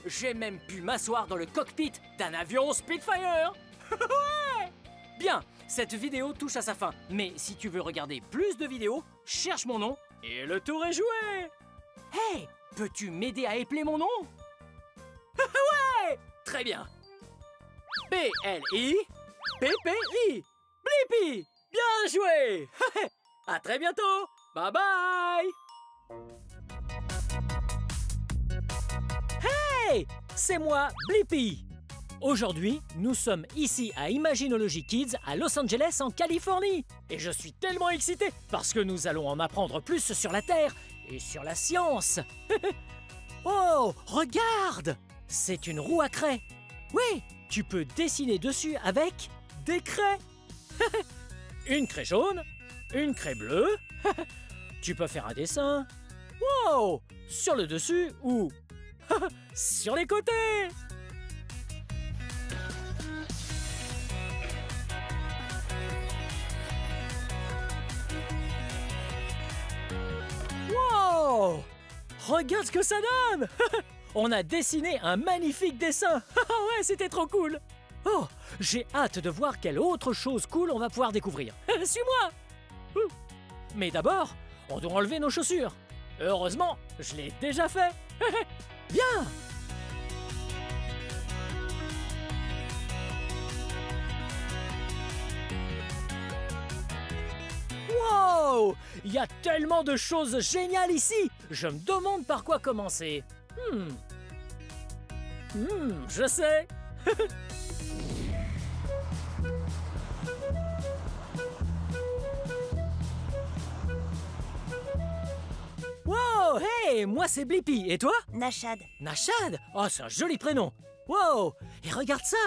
[SPEAKER 2] J'ai même pu m'asseoir dans le cockpit d'un avion Spitfire. Ouais! Bien, cette vidéo touche à sa fin. Mais si tu veux regarder plus de vidéos, cherche mon nom et le tour est joué. Hey, peux-tu m'aider à épeler mon nom? Ouais! Très bien. B-L-I P-P-I Blippi. Bien joué. À très bientôt. Bye bye. Hey, c'est moi, Blippi. Aujourd'hui, nous sommes ici à Imaginology Kids à Los Angeles en Californie. Et je suis tellement excité parce que nous allons en apprendre plus sur la Terre et sur la science. Oh, regarde! C'est une roue à craie. Oui, tu peux dessiner dessus avec des craies. Une craie jaune, une craie bleue. Tu peux faire un dessin. Wow! Sur le dessus ou sur les côtés. Wow! Regarde ce que ça donne. On a dessiné un magnifique dessin. Ouais, c'était trop cool. Oh, j'ai hâte de voir quelle autre chose cool on va pouvoir découvrir. Suis-moi. Mais d'abord, on doit enlever nos chaussures. Heureusement, je l'ai déjà fait. Bien. Wow! Il y a tellement de choses géniales ici. Je me demande par quoi commencer. Je sais. Wow, hey, moi c'est Blippi, et toi?
[SPEAKER 6] Nashad.
[SPEAKER 2] Nashad? Oh, c'est un joli prénom. Wow, et regarde ça.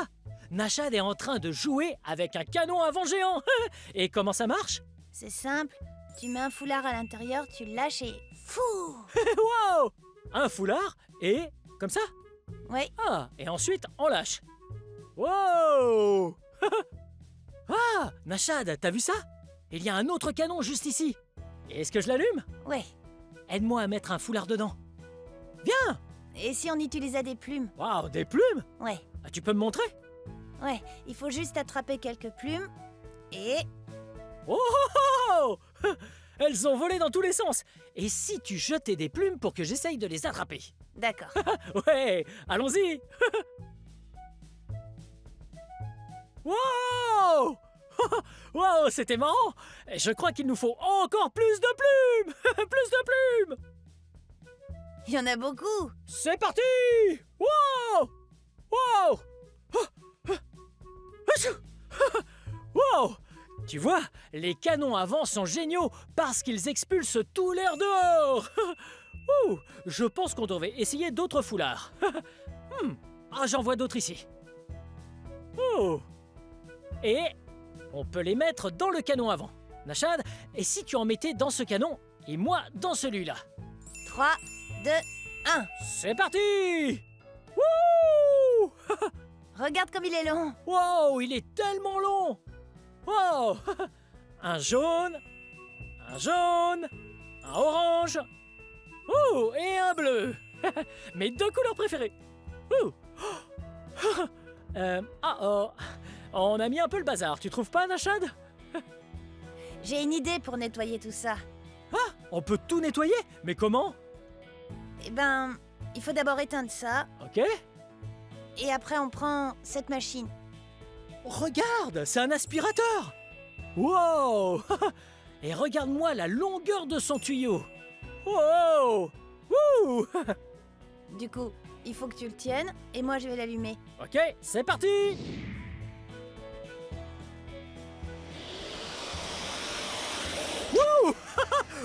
[SPEAKER 2] Nashad est en train de jouer avec un canon à vent géant. Et comment ça marche?
[SPEAKER 6] C'est simple, tu mets un foulard à l'intérieur, tu le lâches et... Fou!
[SPEAKER 2] Wow! Un foulard et... comme ça?
[SPEAKER 6] Oui.
[SPEAKER 2] Ah, et ensuite on lâche. Wow! Ah, Nashad, t'as vu ça? Il y a un autre canon juste ici. Est-ce que je l'allume?
[SPEAKER 6] Ouais.
[SPEAKER 2] Aide-moi à mettre un foulard dedans. Viens!
[SPEAKER 6] Et si on utilisait des plumes?
[SPEAKER 2] Waouh, des plumes?
[SPEAKER 6] Ouais.
[SPEAKER 2] Ah, tu peux me montrer?
[SPEAKER 6] Ouais, il faut juste attraper quelques plumes et...
[SPEAKER 2] Oh! Elles ont volé dans tous les sens. Et si tu jetais des plumes pour que j'essaye de les attraper?
[SPEAKER 6] D'accord.
[SPEAKER 2] Ouais, allons-y. Wow! Wow, c'était marrant. Je crois qu'il nous faut encore plus de plumes. Plus de plumes.
[SPEAKER 6] Il y en a beaucoup.
[SPEAKER 2] C'est parti. Wow! Wow! Wow! Tu vois, les canons à vent sont géniaux parce qu'ils expulsent tout l'air dehors. Ouh, je pense qu'on devrait essayer d'autres foulards. Ah, j'en vois d'autres ici. Oh. Et on peut les mettre dans le canon à vent. Nashad, et si tu en mettais dans ce canon et moi dans celui-là?
[SPEAKER 6] 3, 2, 1.
[SPEAKER 2] C'est parti. Wouh!
[SPEAKER 6] Regarde comme il est long.
[SPEAKER 2] Wow, il est tellement long. Wow! Un jaune, un orange, et un bleu. Mes deux couleurs préférées. On a mis un peu le bazar, tu trouves pas, Nashad?
[SPEAKER 6] J'ai une idée pour nettoyer tout ça.
[SPEAKER 2] Ah, on peut tout nettoyer? Mais comment?
[SPEAKER 6] Eh ben, il faut d'abord éteindre ça.
[SPEAKER 2] Ok.
[SPEAKER 6] Et après, on prend cette machine.
[SPEAKER 2] Regarde, c'est un aspirateur. Wow! Et regarde-moi la longueur de son tuyau. Wow! Wouh!
[SPEAKER 6] Du coup, il faut que tu le tiennes et moi je vais l'allumer.
[SPEAKER 2] Ok, c'est parti! Wouh!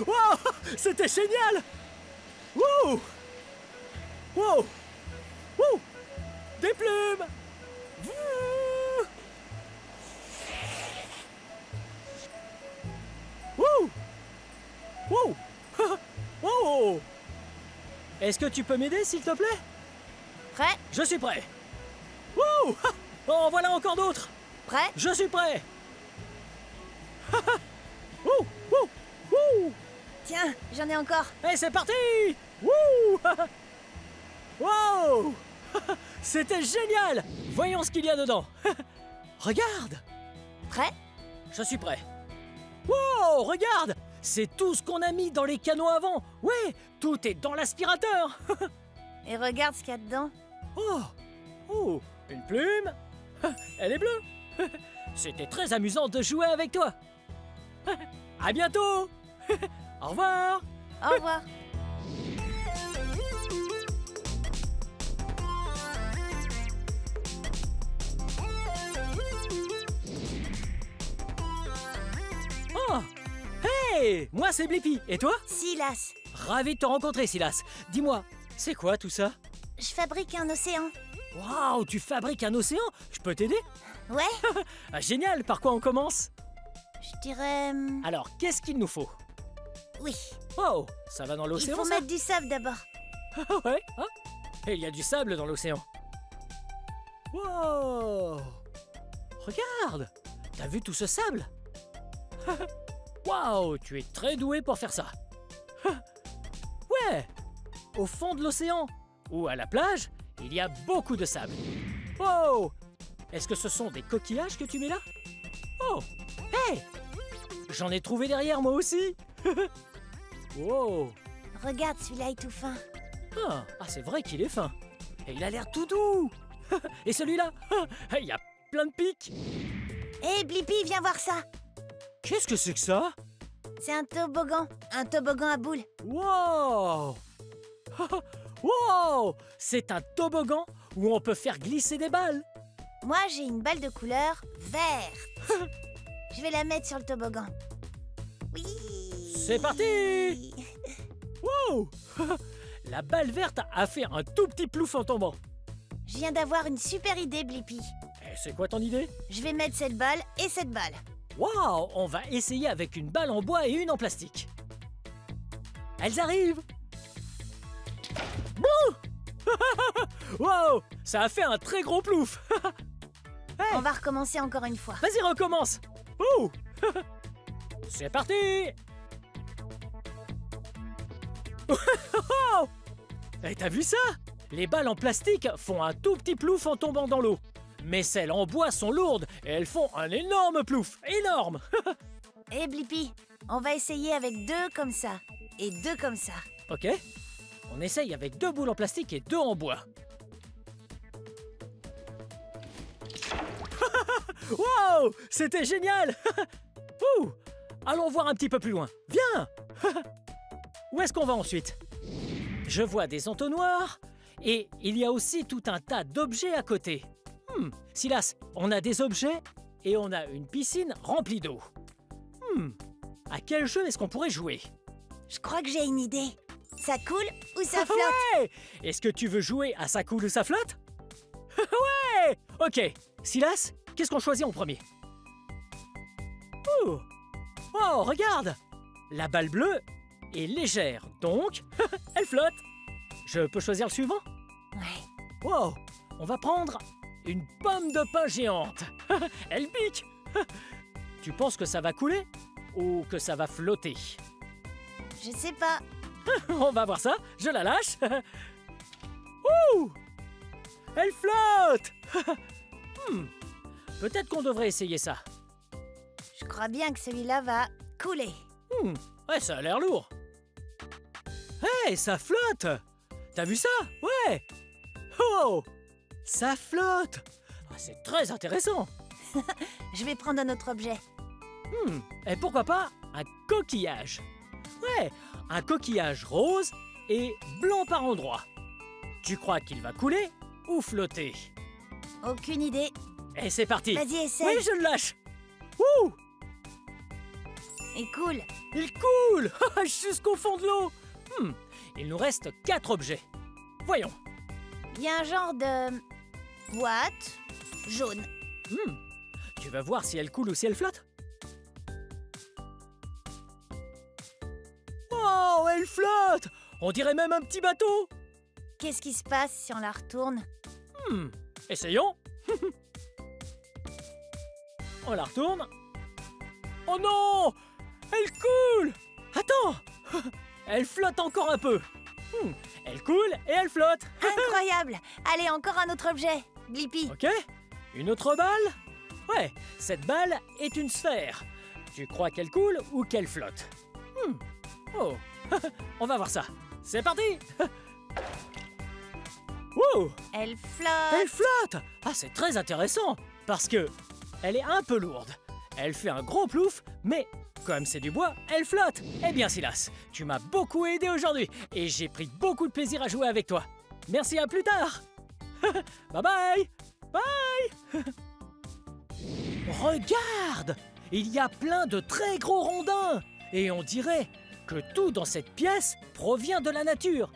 [SPEAKER 2] Wow! C'était génial! Wouh! Wow! Wouh! Des plumes! Wouh! Wow! Wow! Est-ce que tu peux m'aider, s'il te plaît?
[SPEAKER 6] Prêt?
[SPEAKER 2] Je suis prêt. Wouh! Oh, voilà encore d'autres.
[SPEAKER 6] Prêt?
[SPEAKER 2] Je suis prêt. Wouh! Wouh! Wouh!
[SPEAKER 6] Tiens, j'en ai encore.
[SPEAKER 2] Et c'est parti! Wouh! Wow! C'était génial! Voyons ce qu'il y a dedans. Regarde!
[SPEAKER 6] Prêt?
[SPEAKER 2] Je suis prêt. Wow! Regarde! C'est tout ce qu'on a mis dans les canaux avant. Ouais, tout est dans l'aspirateur.
[SPEAKER 6] Et regarde ce qu'il y a dedans.
[SPEAKER 2] Oh! Oh! Une plume? Elle est bleue. C'était très amusant de jouer avec toi. À bientôt. Au revoir.
[SPEAKER 6] Au revoir.
[SPEAKER 2] Oh! Hey! Moi c'est Blippi. Et toi?
[SPEAKER 6] Silas.
[SPEAKER 2] Ravi de te rencontrer, Silas. Dis-moi, c'est quoi tout ça?
[SPEAKER 6] Je fabrique un océan.
[SPEAKER 2] Waouh, tu fabriques un océan? Je peux t'aider?
[SPEAKER 6] Ouais.
[SPEAKER 2] Ah, génial, par quoi on commence?
[SPEAKER 6] Je dirais...
[SPEAKER 2] Alors, qu'est-ce qu'il nous faut?
[SPEAKER 6] Oui.
[SPEAKER 2] Oh, ça va dans
[SPEAKER 6] Il
[SPEAKER 2] l'océan,
[SPEAKER 6] faut
[SPEAKER 2] ça?
[SPEAKER 6] mettre du sable d'abord.
[SPEAKER 2] Ouais, hein? Et il y a du sable dans l'océan. Wow! Regarde! T'as vu tout ce sable? Waouh, tu es très doué pour faire ça. Ouais! Au fond de l'océan ou à la plage, il y a beaucoup de sable. Wow! Est-ce que ce sont des coquillages que tu mets là? Oh! Hey! J'en ai trouvé derrière moi aussi. Wow!
[SPEAKER 6] Regarde, celui-là est tout fin.
[SPEAKER 2] Ah, c'est vrai qu'il est fin. Et il a l'air tout doux. Et celui-là, il y a plein de pics.
[SPEAKER 6] Hé, Blippi, viens voir ça.
[SPEAKER 2] Qu'est-ce que c'est que ça?
[SPEAKER 6] C'est un toboggan à boules.
[SPEAKER 2] Wow! Wow! C'est un toboggan où on peut faire glisser des balles.
[SPEAKER 6] Moi, j'ai une balle de couleur verte. Je vais la mettre sur le toboggan. Oui!
[SPEAKER 2] C'est parti! Wow! La balle verte a fait un tout petit plouf en tombant.
[SPEAKER 6] Je viens d'avoir une super idée, Blippi.
[SPEAKER 2] Et c'est quoi ton idée?
[SPEAKER 6] Je vais mettre cette balle et cette balle.
[SPEAKER 2] Waouh! On va essayer avec une balle en bois et une en plastique. Elles arrivent! Wow! Ça a fait un très gros plouf.
[SPEAKER 6] Hey. On va recommencer encore une fois.
[SPEAKER 2] Vas-y, recommence. Ouh. C'est parti. Et t'as vu ça? Les balles en plastique font un tout petit plouf en tombant dans l'eau. Mais celles en bois sont lourdes et elles font un énorme plouf. Énorme.
[SPEAKER 6] Hé, Blippi, on va essayer avec 2 comme ça et 2 comme ça.
[SPEAKER 2] Ok. On essaye avec 2 boules en plastique et 2 en bois. Wow! C'était génial. Ouh. Allons voir un petit peu plus loin. Viens. Où est-ce qu'on va ensuite? Je vois des entonnoirs et il y a aussi tout un tas d'objets à côté. Silas, on a des objets et on a une piscine remplie d'eau. À quel jeu est-ce qu'on pourrait jouer?
[SPEAKER 6] Je crois que j'ai une idée. Ça coule ou ça flotte?
[SPEAKER 2] Ouais! Est-ce que tu veux jouer à ça coule ou ça flotte? Ouais! Ok. Silas, qu'est-ce qu'on choisit en premier? Oh, regarde! La balle bleue est légère, donc elle flotte. Je peux choisir le suivant?
[SPEAKER 6] Ouais.
[SPEAKER 2] Wow! On va prendre une pomme de pin géante. Elle pique. Tu penses que ça va couler ou que ça va flotter?
[SPEAKER 6] Je sais pas.
[SPEAKER 2] On va voir ça. Je la lâche. Ouh! Elle flotte. Peut-être qu'on devrait essayer ça.
[SPEAKER 6] Je crois bien que celui-là va couler.
[SPEAKER 2] Ouais, ça a l'air lourd. Hey, ça flotte. T'as vu ça? Ouais. Oh! Ça flotte. C'est très intéressant.
[SPEAKER 6] Je vais prendre un autre objet.
[SPEAKER 2] Et pourquoi pas un coquillage? Ouais, un coquillage rose et blanc par endroits. Tu crois qu'il va couler ou flotter?
[SPEAKER 6] Aucune idée.
[SPEAKER 2] Et c'est parti.
[SPEAKER 6] Vas-y, essaie.
[SPEAKER 2] Oui, je le lâche. Ouh!
[SPEAKER 6] Il coule.
[SPEAKER 2] Il coule jusqu'au fond de l'eau. Il nous reste 4 objets. Voyons.
[SPEAKER 6] Il y a un genre de boîte jaune.
[SPEAKER 2] Tu vas voir si elle coule ou si elle flotte? Oh, elle flotte! On dirait même un petit bateau.
[SPEAKER 6] Qu'est-ce qui se passe si on la retourne?
[SPEAKER 2] Essayons. On la retourne. Oh non! Elle coule! Attends! Elle flotte encore un peu. Elle coule et elle flotte.
[SPEAKER 6] Incroyable! Allez, encore un autre objet. Blippi.
[SPEAKER 2] Ok. Une autre balle? Ouais, cette balle est une sphère. Tu crois qu'elle coule ou qu'elle flotte? Oh, on va voir ça. C'est parti! Wow!
[SPEAKER 6] Elle flotte.
[SPEAKER 2] Elle flotte! Ah, c'est très intéressant parce que elle est un peu lourde. Elle fait un gros plouf, mais comme c'est du bois, elle flotte. Eh bien, Silas, tu m'as beaucoup aidé aujourd'hui et j'ai pris beaucoup de plaisir à jouer avec toi. Merci, à plus tard. Bye bye! Bye! Regarde! Il y a plein de très gros rondins et on dirait que tout dans cette pièce provient de la nature.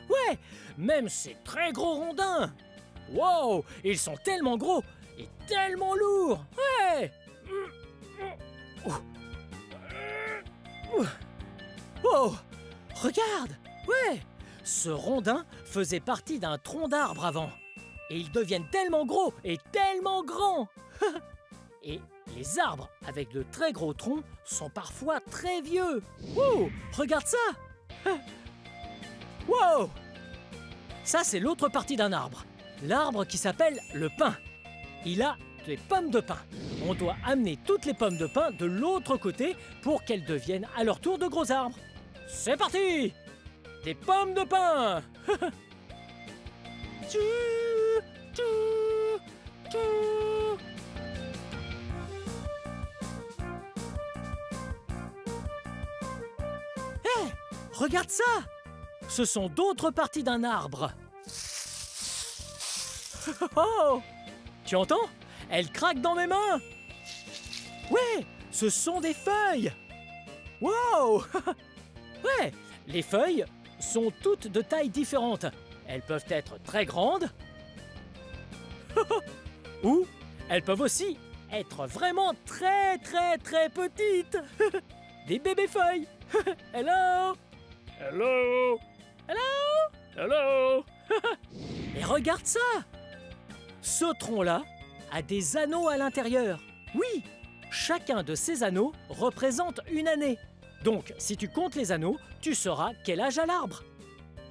[SPEAKER 2] Ouais, même ces très gros rondins. Wow, ils sont tellement gros et tellement lourds. Ouais. Oh, regarde. Ouais, ce rondin faisait partie d'un tronc d'arbre avant. Et ils deviennent tellement gros et tellement grands. Et les arbres avec de très gros troncs sont parfois très vieux. Wow, regarde ça. Wow. Ça, c'est l'autre partie d'un arbre. L'arbre qui s'appelle le pin. Il a des pommes de pin. On doit amener toutes les pommes de pin de l'autre côté pour qu'elles deviennent à leur tour de gros arbres. C'est parti! Des pommes de pin. Hé, regarde ça! Ce sont d'autres parties d'un arbre. Oh! Tu entends? Elle craque dans mes mains. Ouais, ce sont des feuilles. Wow! Ouais, les feuilles sont toutes de tailles différentes. Elles peuvent être très grandes ou elles peuvent aussi être vraiment très petites. Des bébés feuilles. Hello! Hello! Hello! Hello! Et regarde ça! Ce tronc-là a des anneaux à l'intérieur. Oui, chacun de ces anneaux représente une année. Donc, si tu comptes les anneaux, tu sauras quel âge a l'arbre.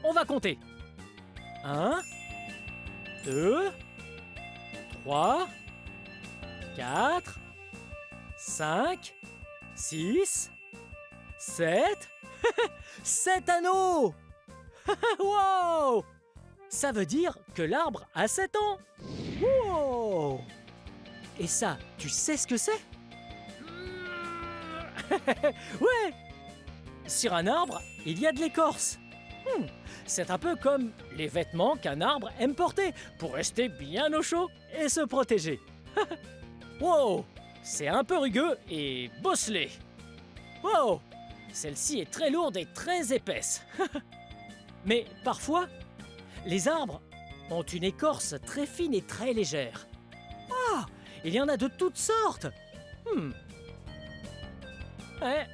[SPEAKER 2] On va compter. 1, 2, 3, 4, 5, 6, 7... 7 anneaux. Wow! Ça veut dire que l'arbre a 7 ans. Wow! Et ça, tu sais ce que c'est? Ouais! Sur un arbre, il y a de l'écorce. C'est un peu comme les vêtements qu'un arbre aime porter pour rester bien au chaud et se protéger. Wow! C'est un peu rugueux et bosselé. Wow! Celle-ci est très lourde et très épaisse. Mais parfois, les arbres ont une écorce très fine et très légère. Ah! Il y en a de toutes sortes. Ouais.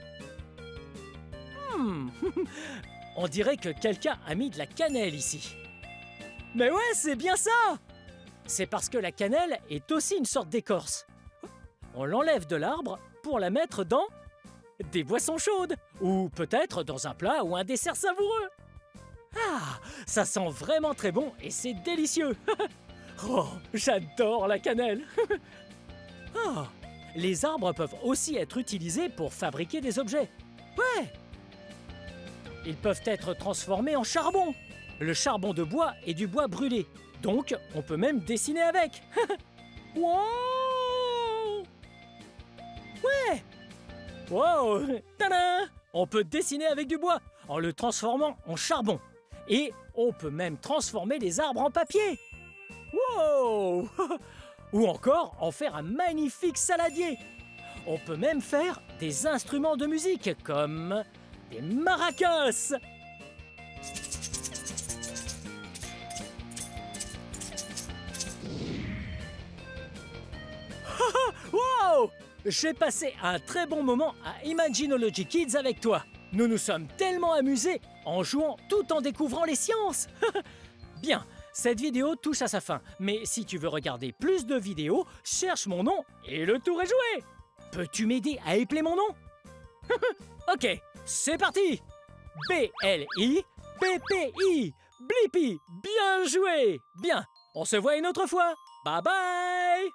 [SPEAKER 2] On dirait que quelqu'un a mis de la cannelle ici. Mais ouais, c'est bien ça! C'est parce que la cannelle est aussi une sorte d'écorce. On l'enlève de l'arbre pour la mettre dans des boissons chaudes, ou peut-être dans un plat ou un dessert savoureux. Ah, ça sent vraiment très bon et c'est délicieux. Oh, j'adore la cannelle. Oh, les arbres peuvent aussi être utilisés pour fabriquer des objets. Ouais. Ils peuvent être transformés en charbon. Le charbon de bois est du bois brûlé, donc on peut même dessiner avec. Wow! Ouais! Wow! Tada! On peut dessiner avec du bois en le transformant en charbon. Et on peut même transformer les arbres en papier. Wow! Ou encore en faire un magnifique saladier. On peut même faire des instruments de musique comme des maracas. Wow! J'ai passé un très bon moment à Imaginology Kids avec toi. Nous nous sommes tellement amusés en jouant tout en découvrant les sciences. Bien, cette vidéo touche à sa fin, mais si tu veux regarder plus de vidéos, cherche mon nom et le tour est joué. Peux-tu m'aider à épeler mon nom? Ok, c'est parti. B-L-I-P-P-I. Blippi, bien joué. Bien, on se voit une autre fois. Bye bye.